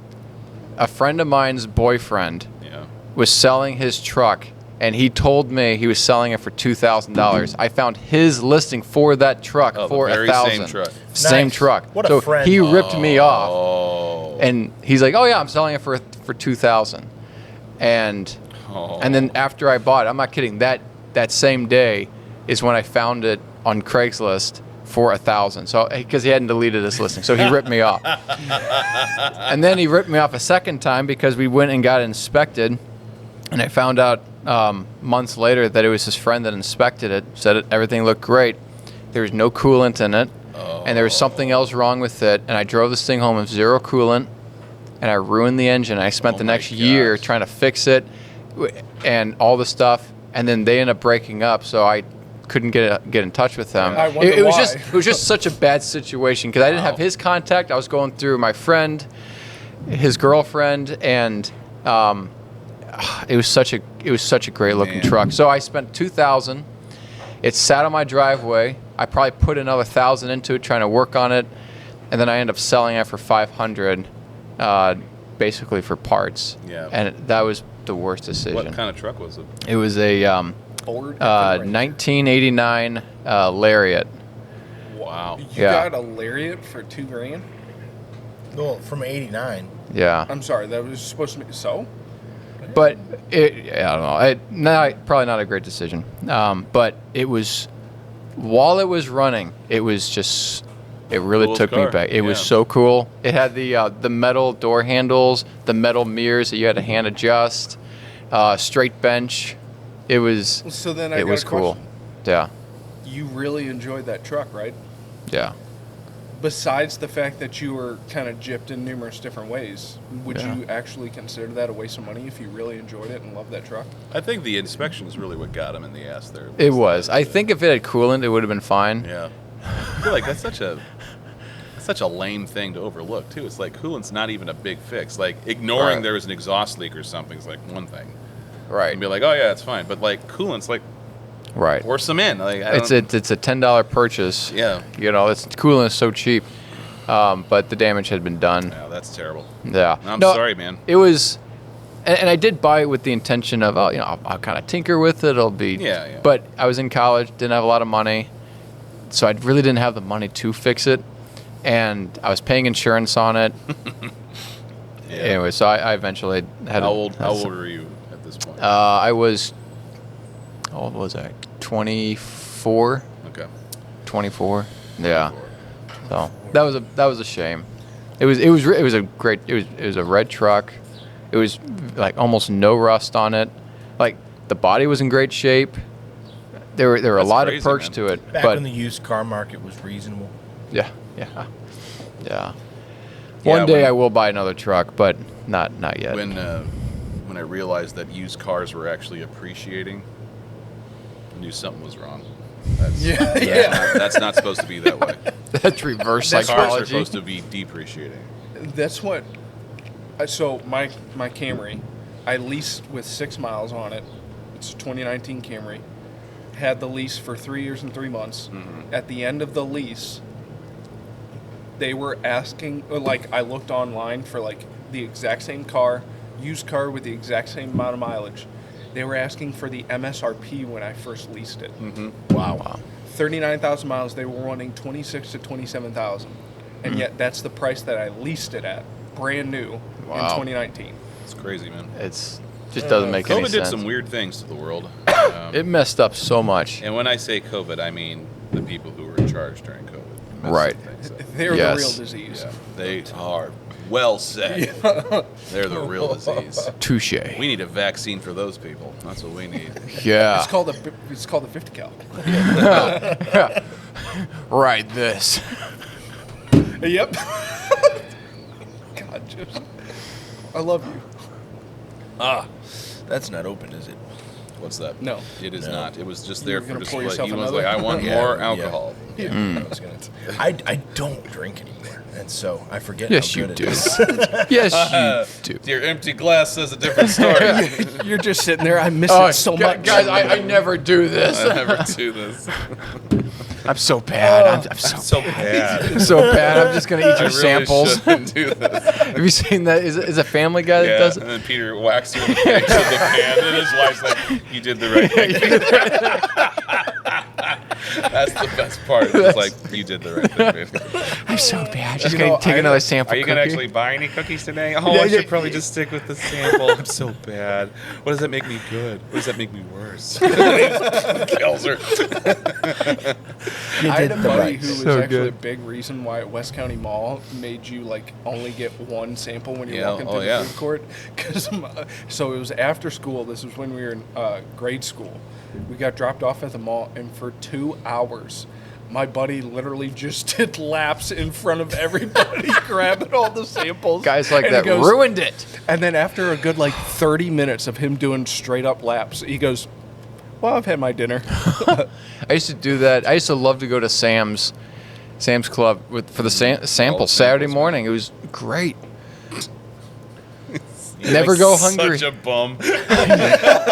A friend of mine's boyfriend Yeah. was selling his truck, and he told me he was selling it for $2,000. I found his listing for that truck Oh, the for very $1,000. same truck. Same Nice. truck. What a so friend. he ripped me off. Oh. And he's like, "Oh yeah, I'm selling it for $2,000." And Oh. and then after I bought it, I'm not kidding. That same day is when I found it on Craigslist for $1,000. So because he hadn't deleted this listing, so he ripped me off. And then he ripped me off a second time because we went and got it inspected, and I found out months later that it was his friend that inspected it. Said everything looked great. There was no coolant in it. And there was something else wrong with it, and I drove this thing home with zero coolant, and I ruined the engine. I spent Oh the my next year gosh. trying to fix it, and all the stuff, and then they ended up breaking up, so I couldn't get in touch with them. I wonder It was why. it was just such a bad situation because I didn't have Wow. his contact. I was going through my friend, his girlfriend, and it was such a great looking Man. truck. So I spent $2,000. It sat on my driveway. I probably put another $1,000 into it trying to work on it, and then I ended up selling it for $500, basically for parts. Yeah. And that was the worst decision. What kind of truck was it? It was a Ford. 1989 Lariat. Wow. You yeah. got a Lariat for $2,000? Well, from '89. Yeah. I'm sorry, that was supposed to be so. But I don't know. Probably not a great decision. But it was, while it was running, it was just, it really Coolest took me car. back. It was Yeah. so cool. It had the metal door handles, the metal mirrors that you had to hand adjust, straight bench. It was, So then I it got was a cool. question. Yeah, You really enjoyed that truck, right? yeah. besides the fact that you were kind of gypped in numerous different ways, would Yeah. you actually consider that a waste of money if you really enjoyed it and loved that truck? I think the inspection is really what got him in the ass there. It was. I think if it had coolant, it would have been fine. Yeah. I feel like that's such a lame thing to overlook too. It's like coolant's not even a big fix. Like ignoring Right. there was an exhaust leak or something is like one thing. Right. And be like, oh yeah, it's fine. But like coolant's like Right. pour some in. Like I It's don't- a $10 purchase. Yeah. You know, it's coolant is so cheap, but the damage had been done. Yeah, that's terrible. Yeah. I'm No, sorry, man. It was, and I did buy it with the intention of, oh, you know, I'll kind of tinker with it. It'll be. Yeah, yeah. But I was in college, didn't have a lot of money, so I really didn't have the money to fix it, and I was paying insurance on it. Yeah. Anyway, so I eventually had. How old were you at this point? I was. How old was I? 24. Okay. 24. Yeah. So that was a shame. It was a great. It was a red truck. It was like almost no rust on it. Like the body was in great shape. There were a That's lot crazy, of perks man. to it. Back but when the used car market was reasonable. yeah. Yeah, One day when- I will buy another truck, but not yet. When I realized that used cars were actually appreciating, I knew something was wrong. That's not supposed to be that way. That's reverse Cars are psychology. supposed to be depreciating. That's what. So my Camry, I leased with 6 miles on it. It's a 2019 Camry. Had the lease for 3 years and 3 months. Mm-hmm. At the end of the lease, they were asking, like, I looked online for like the exact same car, used car with the exact same amount of mileage. They were asking for the MSRP when I first leased it. Wow. 39,000 miles. They were wanting 26 to 27,000, and yet that's the price that I leased it at, brand new in Wow. 2019. It's crazy, man. It's just doesn't make any COVID sense. did some weird things to the world. It messed up so much. And when I say COVID, I mean the people who were in charge during COVID. messed Right. things up. They're Yes. the real disease. Yeah, they are well said. They're the real disease. Touche. We need a vaccine for those people. That's what we need. Yeah. It's called the 50 cal. Right. This. Yep. God, Joseph. I love you. That's not open, is it? What's that? No. It is No. not. It was just You there were for gonna pour display. yourself He was another? like, I want Yeah, more yeah. alcohol. Yeah, I was gonna. I don't drink anymore, and so I forget. Yes, how you good do. it is. Yes, you do. Your empty glass says a different story. You're just sitting there. I miss Oh, it so gu- much. guys, I never do this. I never do this. I'm so bad. I'm So bad. so bad. I'm just gonna eat I your really samples. shouldn't do this. Have you seen that? Is a Family Guy that Yeah, does and it? then Peter whacks you in the face with the pan, and his wife's like, "You did the right thing." That's the best part. It's like you did the right thing. Man. I'm so bad. Just You gonna know, take I- another sample. Are you gonna cookie. actually buy any cookies today? Oh, Yeah, I yeah, should probably just stick with the sample. I'm so bad. What does that make me good? What does that make me worse? Kills her. You I had did a the buddy right. who was So actually good. a big reason why West County Mall made you like only get one sample when you're Yeah, walking oh, through the yeah. food court. So it was after school. This was when we were in grade school. We got dropped off at the mall, and for 2 hours, my buddy literally just did laps in front of everybody, grabbing all the samples. Guys like And he that goes- ruined it. And then after a good like 30 minutes of him doing straight up laps, he goes, "Well, I've had my dinner." I used to do that. I used to love to go to Sam's Club for the sample Oh, Saturday samples, morning. It was great. Never go hungry. Such a bum.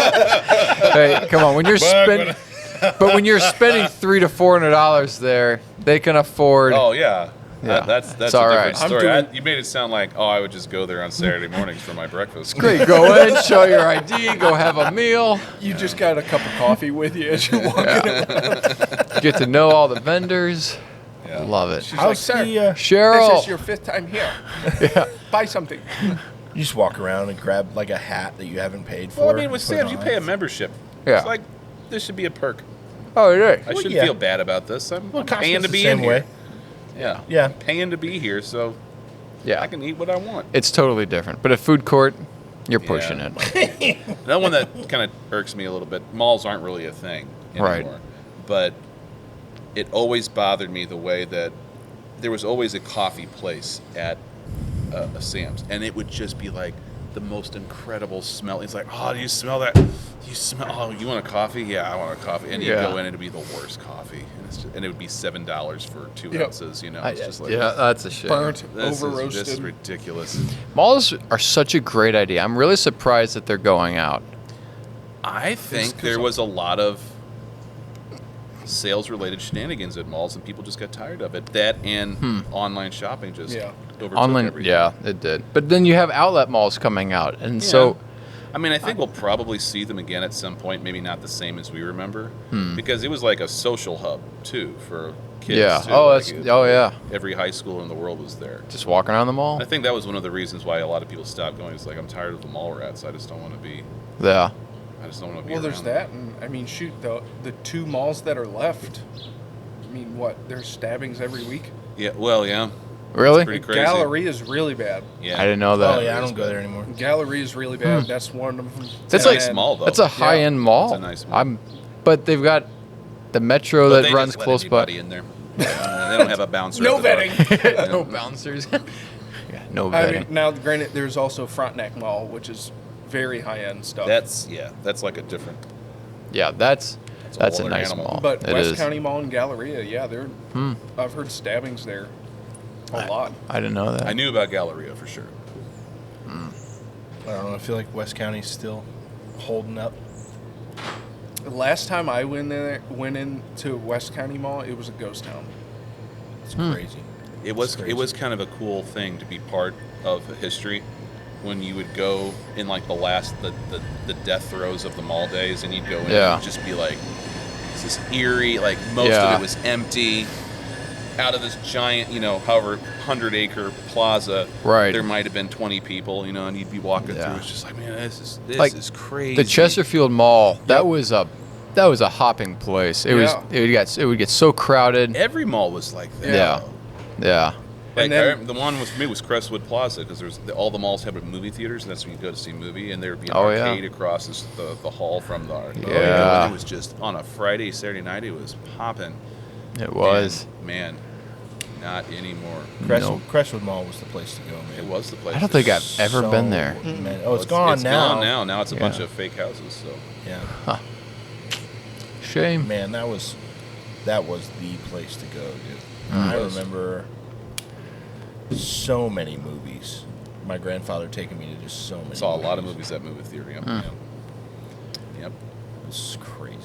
Hey, come on. When you're spending, but when you're spending $300 to $400 there, they can afford. Oh yeah. Yeah. That's It's a all different right. I'm story. doing- You made it sound like, oh, I would just go there on Saturday mornings for my breakfast. Great. Go in, show your ID, go have a meal, You just got a cup of coffee with you as you're walking. get to know all the vendors. Yeah. Love it. She's like, "Sir, Cheryl. this is your 5th time here. Buy something." You just walk around and grab like a hat that you haven't paid for. Well, I mean, with and put it Sam's, you on. pay a membership. Yeah. It's like this should be a perk. Oh, yeah. I shouldn't yeah. feel bad about this. I'm Well, paying Costco's to the be same in here. way. Yeah. Yeah. Paying to be here, so Yeah. I can eat what I want. It's totally different. But at food court, you're pushing Yeah. it. Another one that kind of irks me a little bit. Malls aren't really a thing anymore. Right. But it always bothered me the way that there was always a coffee place at a Sam's, and it would just be like the most incredible smell. It's like, oh, do you smell that? You smell? Oh, you want a coffee? Yeah, I want a coffee. And you go in, and it'd be the worst coffee, and it would be $7 for 2 ounces. You know, it's just like that's a shame. Burnt, this over roasted. This is ridiculous. Malls are such a great idea. I'm really surprised that they're going out. I think there was a lot of sales-related shenanigans at malls, and people just got tired of it. That and online shopping just overtook everything. Yeah, it did. But then you have outlet malls coming out, and so. I mean, I think we'll probably see them again at some point. Maybe not the same as we remember, because it was like a social hub too for kids. Yeah. Too. Oh, like yeah. Every high school in the world was there. Just walking around the mall. I think that was one of the reasons why a lot of people stopped going. It's like, I'm tired of the mall rats. I just don't want to be. Yeah. I just don't want to be. Well, there's around that, and I mean, shoot, the 2 malls that are left. I mean, what? There's stabbings every week. Yeah. Well, yeah. Really? Pretty crazy. Galleria is really bad. Yeah. I didn't know that. Oh yeah, I don't go there anymore. Galleria is really bad. That's one of them. That's like like small though. That's a high-end mall. It's a nice mall. But they've got the metro But that they runs just let close by. anybody in there. They don't have a bouncer. No at the door. vetting. No bouncers. Yeah, no I vetting. mean, now, granted, there's also Frontenac Mall, which is very high-end stuff. That's like a different. Yeah, that's a a whole other nice animal. mall. But It West is. County Mall and Galleria, yeah, they're. I've heard stabbings there. A lot. I didn't know that. I knew about Galleria for sure. I don't know. I feel like West County's still holding up. The last time I went into West County Mall, it was a ghost town. It's crazy. It was crazy. kind of a cool thing to be part of history when you would go in like the death throes of the mall days, and you'd go in and just be like, this is eerie. Like most of it was empty. Out of this giant, however 100-acre plaza, there might have been 20 people, and you'd be walking through. It's just like, man, this is crazy. The Chesterfield Mall, that was a hopping place. It would get so crowded. Every mall was like that. Yeah. Like, the one with me was Crestwood Plaza, because all the malls have movie theaters, and that's when you go to see a movie, and there would be an arcade across the hall from the arcade. Yeah. It was just on a Friday, Saturday night, it was popping. It was. And, man, not anymore. Crestwood Mall was the place to go, man. It was the place. I don't think I've ever been there. Man. Oh, it's gone now. It's gone now. Now it's a bunch of fake houses. So yeah. Shame. Man, that was the place to go, dude. I remember so many movies. My grandfather taking me to just so many. Saw a lot of movies at movie theater. Yep. It was crazy.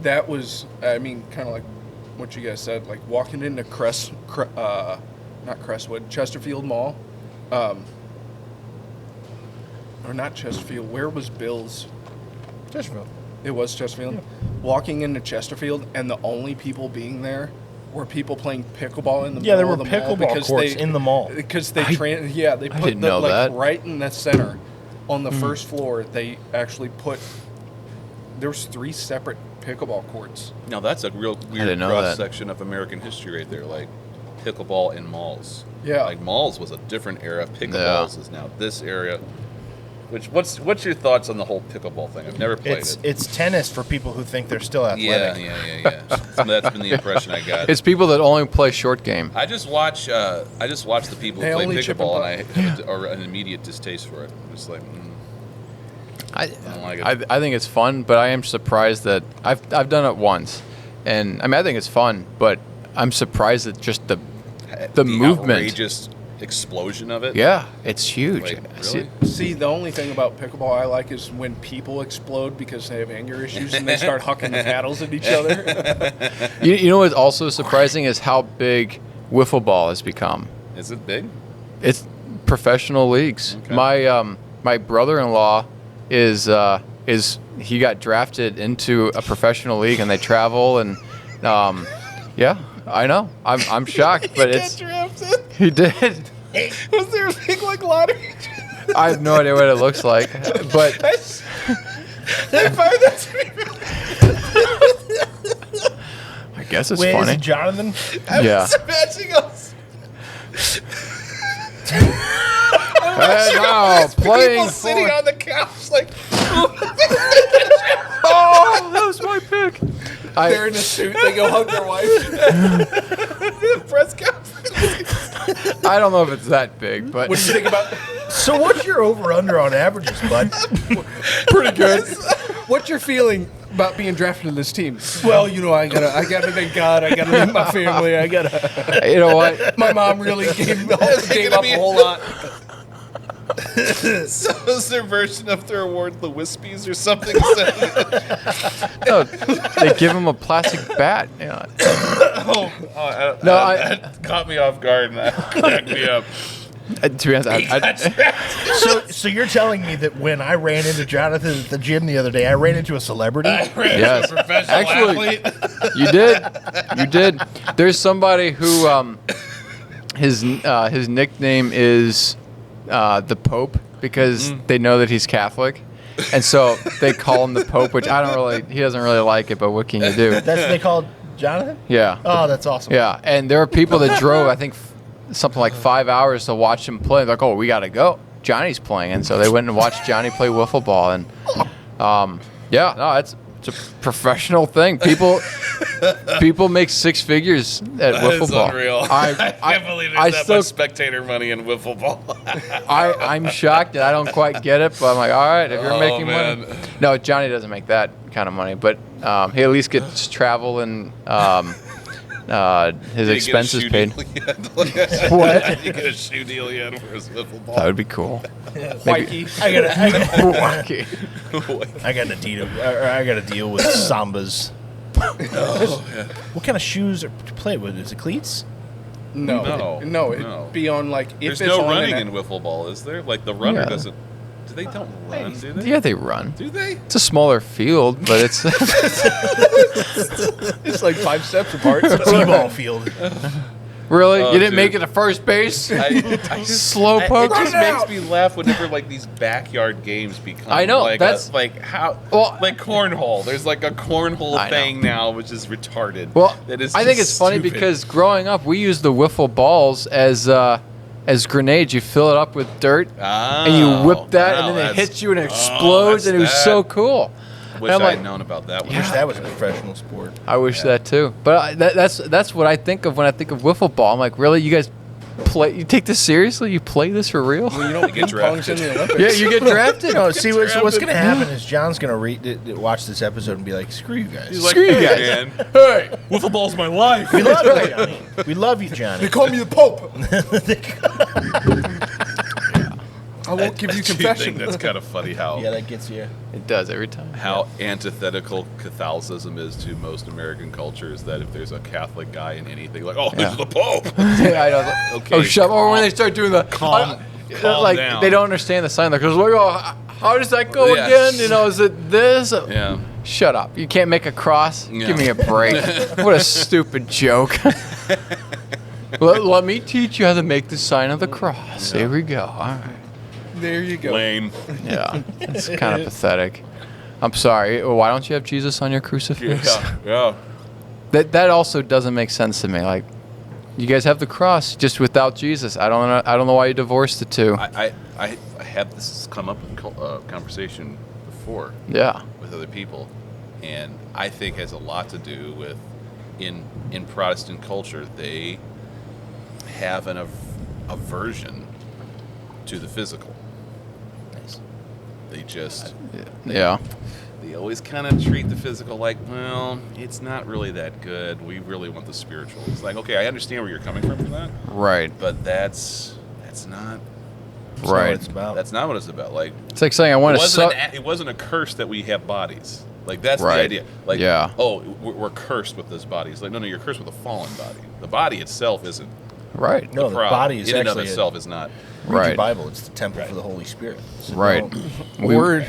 That was, I mean, kind of like what you guys said, like walking into not Crestwood, Chesterfield Mall, or not Chesterfield. Where was Bill's? Chesterfield. It was Chesterfield. Yeah. Walking into Chesterfield, and the only people being there were people playing pickleball in the there middle were of the mall pickleball courts in the mall. Because they they put didn't know that. right in the center on the first floor. They actually put there was 3 separate pickleball courts. Now that's a real weird cross section of American history right there, like pickleball in malls. Yeah, like malls was a different era. Pickleballs is now this area. What's your thoughts on the whole pickleball thing? I've never played it. It's tennis for people who think they're still athletic. Yeah. So that's been the impression I got. It's people that only play short game. I just watch the people who play pickleball, and I have an immediate distaste for it. I'm just like, I don't like it. I think it's fun, but I am surprised that I've done it once, and I mean I think it's fun, but I'm surprised at just the movement. Outrageous explosion of it. Yeah, it's huge. Like, really? See, the only thing about pickleball I like is when people explode because they have anger issues and they start hucking the paddles at each other. You know what's also surprising is how big wiffle ball has become. Is it big? It's professional leagues. Okay. My brother-in-law is he got drafted into a professional league, and they travel and yeah, I know. I'm shocked, but it's drafted? He did. Was there a big like lottery? I have no idea what it looks like, but I find that to be I guess it's Wait, funny. is it Jonathan? Yeah. imagining us. And now playing People sitting on the couch like. Oh, that was my pick. They're in a suit. They go hug their wife. Press conference. I don't know if it's that big, but What do you think about? So what's your over/under on averages, bud? Pretty good. What's your feeling about being drafted to this team? Well, I gotta thank God. I gotta thank my family. you know what? My mom really gave up a whole lot. So is their version of their award the Wispies or something? No, they give him a plastic bat. You know. That caught me off guard and that cracked me up. To be honest, So you're telling me that when I ran into Jonathan at the gym the other day, I ran into a celebrity? yes, actually, you did. There's somebody who his nickname is the Pope because they know that he's Catholic, and so they call him the Pope, which he doesn't really like it, but what can you do? That's what they called Jonathan? Yeah. Oh, that's awesome. Yeah, and there are people that drove, I think, something like 5 hours to watch him play. They're like, oh, we got to go. Johnny's playing. And so they went and watched Johnny play wiffle ball. And, it's a professional thing. People make six figures at wiffle ball. Unreal. I can't believe there's that much spectator money in wiffle ball. I'm shocked that I don't quite get it, but I'm like, all right, if you're making money. No, Johnny doesn't make that kind of money, but he at least gets travel and his expenses paid. What? You get a shoe deal yet for his wiffle ball? That would be cool. Waikiki. I got to deal with Sambas. What kind of shoes do you play with? Is it cleats? No. It'd be on if There's it's no on running in wiffle ball, is there? Like the runner Yeah. doesn't. They don't run, do they? Yeah, they run. Do they? It's a smaller field, but it's It's like 5 steps apart. T-ball field. really. Oh, You didn't dude. make it to first base. Slow It poke. just makes me laugh whenever these backyard games become. I know, like that's- like cornhole. There's like a cornhole I know. thing now, which is retarded. Well, that is I think just it's funny stupid. because growing up, we used the wiffle balls as grenades. You fill it up with dirt and you whip that, and then it hits you and it explodes, and it was so cool. Wish I'm I like, had known about that one. Wish that was a professional sport. I wish that too. But that's what I think of when I think of wiffle ball. I'm like, really, you guys play? You take this seriously? You play this for real? Well, you don't get ping pong's in the Olympics. Yeah, you get drafted. No, see what's going to happen is John's going to watch this episode and be like, "Screw you guys. He's like, Screw you "Hey, guys." man, Hey, Wiffle ball's my life. We love you, Johnny. We love you, Johnny." They call me the Pope. I won't give you I do confession. think that's kind of funny how Yeah, that gets you. it does every time. how antithetical Catholicism is to most American cultures. That if there's a Catholic guy in anything, like, oh, this is the Pope. Yeah, I know. Okay, Oh, shut! Or when they start doing the calm down. they don't understand the sign. Like, how does that go Yeah. again? You know, is it this? Yeah. Shut up! You can't make a cross. Yeah. Give me a break. What a stupid joke. let me teach you how to make the sign of the cross. Here we go. All right. There you go. Lame. Yeah, it's kind of pathetic. I'm sorry. Why don't you have Jesus on your crucifix? Yeah. That also doesn't make sense to me. Like, you guys have the cross just without Jesus. I don't know why you divorced the two. I had this come up in conversation before Yeah. with other people, and I think has a lot to do with in Protestant culture they have an aversion to the physical. They just Yeah. they always kind of treat the physical like, well, it's not really that good. We really want the spiritual. It's like, okay, I understand where you're coming from for that, Right. but that's not Right. It's about. that's not what it's about. Like, It's like saying I want it to wasn't, suck. it wasn't a curse that we have bodies. Like, that's Right. the idea. Like, Yeah. oh, we're cursed with this body. It's like, no, you're cursed with a fallen body. The body itself isn't Right. No, the the problem. body is in and of actually itself is not. Read your Right. Bible. It's the temple for the Holy Spirit. So Right. don't- Or,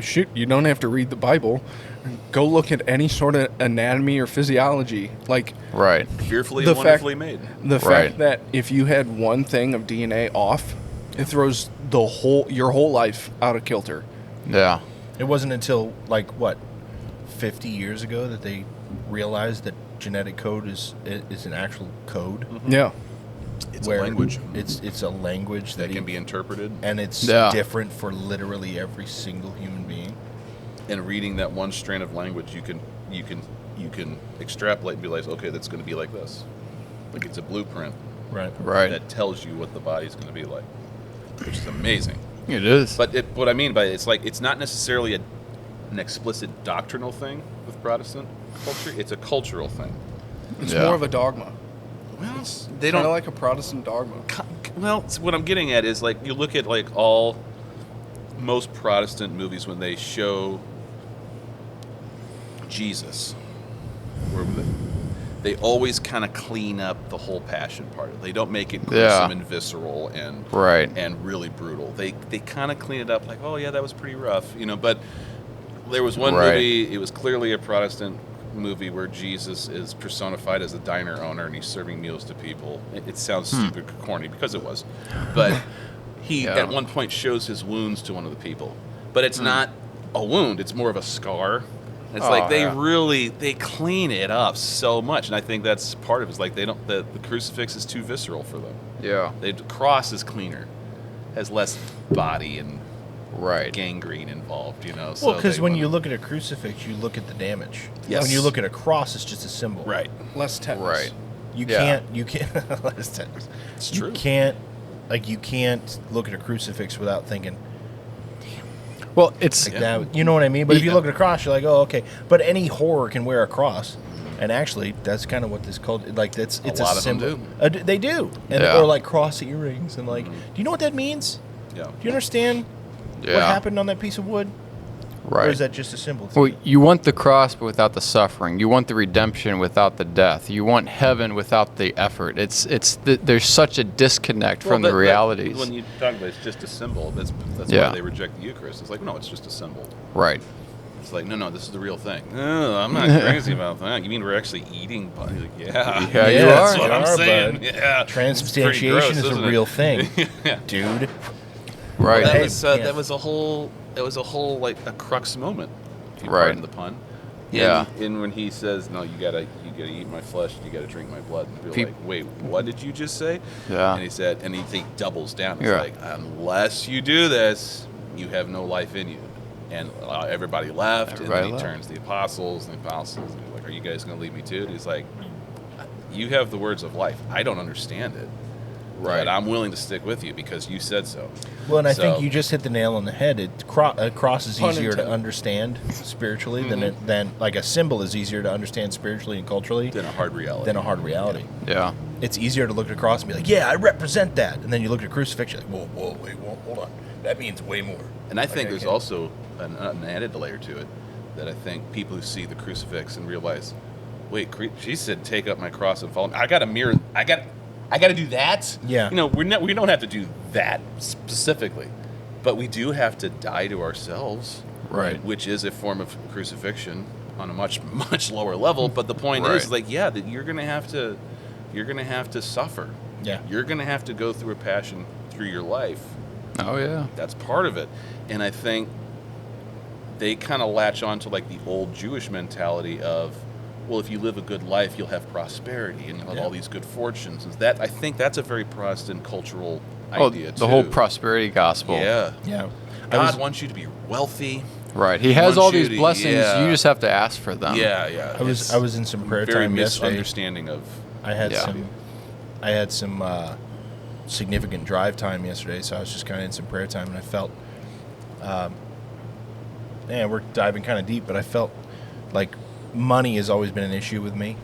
shoot, you don't have to read the Bible. Go look at any sort of anatomy or physiology. Like, Right. Fearfully The and fact- wonderfully made. the Right. fact that if you had one thing of DNA off, it throws your whole life out of kilter. Yeah. It wasn't until 50 years ago that they realized that genetic code is an actual code. Yeah. It's where a language It's a language that can be interpreted. and it's Yeah. different for literally every single human being. And reading that one strand of language, you can extrapolate and be like, okay, that's going to be like this. Like, it's a blueprint. Right. that tells you what the body's going to be like, which is amazing. It is. But what I mean by it's like it's not necessarily an explicit doctrinal thing with Protestant culture. It's a cultural thing. It's Yeah. more of a dogma. Well, They don't like a Protestant dogma. Well, what I'm getting at is like you look at like most Protestant movies when they show Jesus, where they always kind of clean up the whole passion part. They don't make it gruesome and visceral and and really brutal. They kind of clean it up like, oh yeah, that was pretty rough, But there was one movie. It was clearly a Protestant movie where Jesus is personified as a diner owner and he's serving meals to people. It sounds super corny because it was, but he at one point shows his wounds to one of the people, but it's not a wound; it's more of a scar. It's like they clean it up so much, and I think that's part of it. It's like the crucifix is too visceral for them. Yeah. The cross is cleaner, has less body and gangrene involved, Well, because when you look at a crucifix, you look at the damage. Yes. When you look at a cross, it's just a symbol. Right. Less tetanus. Right. You can't less tetanus. It's You true. you can't look at a crucifix without thinking Well, it's that. You know what I mean? But if you look at a cross, you're like, oh, okay. But any horror can wear a cross. And actually, that's kind of what this called. Like it's a lot of them symbol. do. They do, and Yeah. or like cross earrings, and like, do you know what that means? Yeah. Do you understand what happened on that piece of wood? Or right. is that just a symbol? to Well, you? you want the cross but without the suffering. You want the redemption without the death. You want heaven without the effort. There's such a disconnect from the realities. When you talk about it's just a symbol, that's Yeah. why they reject the Eucharist. It's like, no, it's just a symbol. Right. It's like, no, this is the real thing. No, I'm not crazy about that. You mean we're actually eating body? Like, yeah. Yeah, you Yes, That's are. what I'm are, saying. bud. Yeah. Transubstantiation It's pretty is gross, a isn't real it? thing, Yeah. dude. Right. That Hey, was yeah. that was a whole like a crux moment. If you Right. pardon the pun. Yeah. And when he says, "No, you gotta eat my flesh, you gotta drink my blood," and be like, "Wait, what did you just say?" Yeah. And he said, and he doubles down. He's Yeah. like, "Unless you do this, you have no life in you." And everybody left. Everybody and then left. he turns to the apostles, and the apostles are like, "Are you guys gonna leave me too?" And he's like, "You have the words of life. I don't understand it." Right. But I'm willing to stick with you because you said so. Well, and I So- think you just hit the nail on the head. A cross is Pun easier to intended. understand spiritually than like a symbol is easier to understand spiritually and culturally Than a hard reality. than a hard reality. Yeah. It's easier to look at a cross and be like, yeah, I represent that. And then you look at a crucifix, you're like, whoa, wait, hold on. That means way more. And I think Okay, there's okay. also an added layer to it that I think people who see the crucifix and realize, wait, she said, take up my cross and follow me. I got a mirror. I got to do that. Yeah. We don't have to do that specifically, but we do have to die to ourselves, Right. Which is a form of crucifixion on a much much lower level. But the point is, Right. like, yeah, that you're gonna have to suffer. Yeah. You're gonna have to go through a passion through your life. Oh yeah. That's part of it. And I think they kind of latch on to like the old Jewish mentality of, well, if you live a good life, you'll have prosperity and you'll have all these good fortunes. And I think that's a very Protestant cultural idea the too. whole prosperity gospel. Yeah. Yeah. God wants you to be wealthy. Right. He has Wants all you these to- blessings. yeah. You just have to ask for them. Yeah. I was in some prayer very time yesterday. misunderstanding of. I had Yeah. some significant drive time yesterday, so I was just kind of in some prayer time, and I felt, we're diving kind of deep, but I felt like money has always been an issue with me.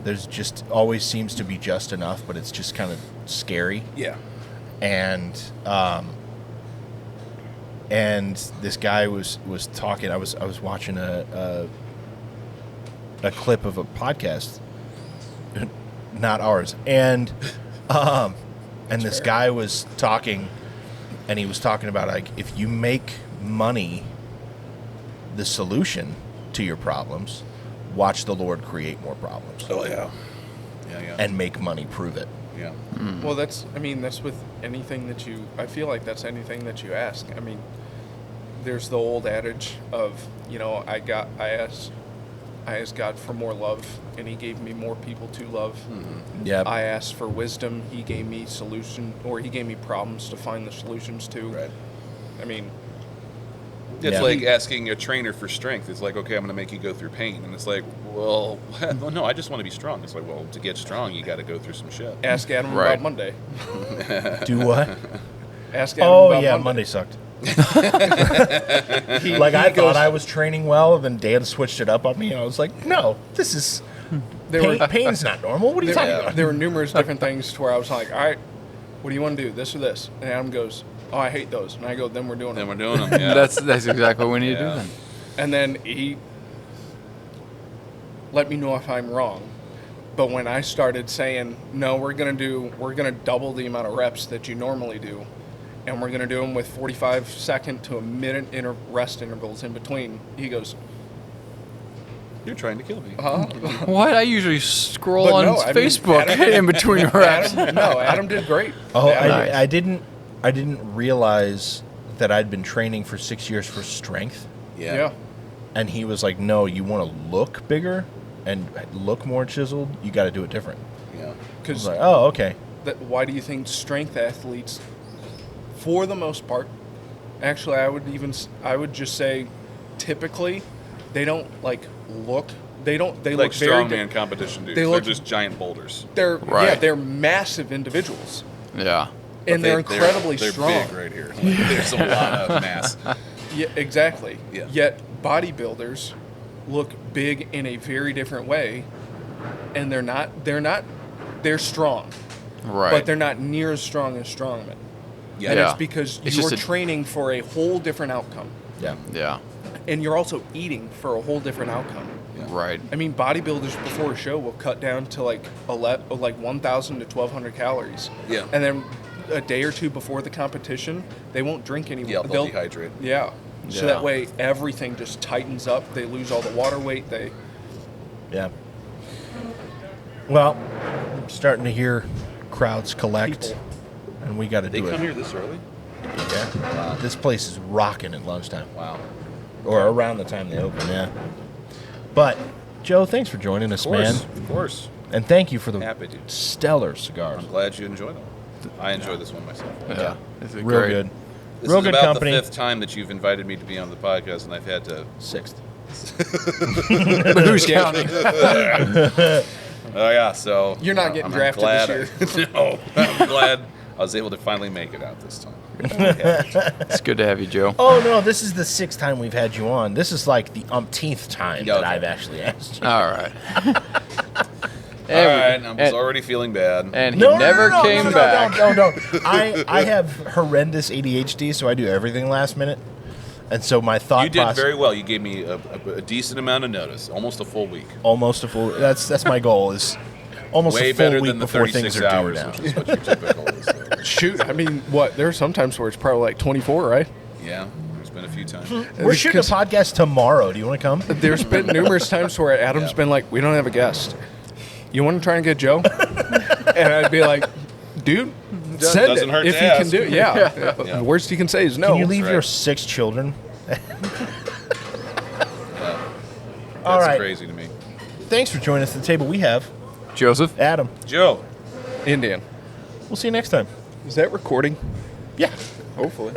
There's just always seems to be just enough, but it's just kind of scary. Yeah. And this guy was talking. I was watching a clip of a podcast, not ours, and this guy was talking, and he was talking about like if you make money the solution to your problems, watch the Lord create more problems Oh yeah. Yeah. and make money prove it. yeah. Well, that's with anything that I feel like that's anything that you ask. I mean, there's the old adage of, I asked God for more love, and He gave me more people to love. Yeah. I asked for wisdom, He gave me He gave me problems to find the solutions to. Right. I mean, It's Yeah. like asking a trainer for strength. It's like, okay, I'm going to make you go through pain. And it's like, well, well, no, I just want to be strong. It's like, well, to get strong, you got to go through some shit. Ask Adam Right. about Monday. Do what? Ask Adam Oh about yeah, Monday. Monday sucked. Like I thought I was training well, and then Dan switched it up on me, and I was like, no, this is pain's not normal. What are you talking about? There were numerous different things to where I was like, all right, what do you want to do, this or this? And Adam goes, oh, I hate those. And I go, then we're doing Then it. we're doing them. Yeah. That's exactly what we need to do Yeah. then. And then he let me know if I'm wrong. But when I started saying, no, we're gonna double the amount of reps that you normally do, and we're gonna do them with 45-second to a minute rest intervals in between, he goes, You're trying to kill me. huh? What? I usually scroll But on no, I mean, Facebook Adam- in between reps. Adam did great. Oh, Adam- I didn't realize that I'd been training for 6 years for strength, yeah. and he was like, no, you want to look bigger and look more chiseled. You got to do it different. Yeah. I was Because like, oh, okay. why do you think strength athletes, for the most part, actually, I would just say, typically, they don't like look. They look Like very. strongman competition dudes. they They're look- just giant boulders. They're Right. they're massive individuals, Yeah. But and they're incredibly they're strong. big right here. Like, there's a lot of mass. Yeah, exactly. Yeah. Yet bodybuilders look big in a very different way, and they're not. They're strong, Right. but they're not near as strong as strongmen. Yeah. And Yeah. it's because It's you're just a- training for a whole different outcome. Yeah. Yeah. And you're also eating for a whole different outcome. Right. I mean, bodybuilders before a show will cut down to like 1,000 to 1,200 calories. Yeah. And then a day or two before the competition, they won't drink anymore. Yeah, they'll dehydrate. Yeah. So Yeah. that way everything just tightens up. They lose all the water weight. Yeah. Well, I'm starting to hear crowds collect, People. and we got to They do come it. here this early? Yeah. This place is rocking at lunchtime, Wow. or around the time they open. Yeah. But Joe, thanks for joining us, Of course. man, Of course. and thank you for the Happy to. stellar cigars. I'm glad you enjoyed them. I enjoyed this one myself. Yeah. This is Real great. good. This Real is good about company. the 5th time that you've invited me to be on the podcast, and I've had to. Sixth. But who's counting? Oh yeah, so You're not getting I'm drafted glad this no, I'm glad I was able to finally make it out this time. It's good to have you, Joe. Oh no, this is the 6th time we've had you on. This is like the umpteenth time that Okay. I've actually asked you. All right. All right, I was already feeling bad. And he never came back. No. I have horrendous ADHD, so I do everything last minute. And so my thought You did process, very well. You gave me a decent amount of notice, almost a full week. almost a full. That's my goal, is almost Way a full better week than the before 36 things are due hours, now. which is what your typical is. So, Shoot, I mean, what? There are some times where it's probably like 24, right? yeah, there's been a few times. We're shooting a podcast tomorrow. Do you want to come? There's been numerous times where Adam's Yeah. been like, we don't have a guest. You want to try and get Joe? And I'd be like, dude, send doesn't it hurt if to he ask. can do it. Yeah. Yeah. The worst he can say is no. Can you leave right. your 6 children? Yeah. All That's right. crazy to me. Thanks for joining us at the table. We have Joseph? Adam. Joe. Indian. We'll see you next time. Is that recording? Yeah. Hopefully.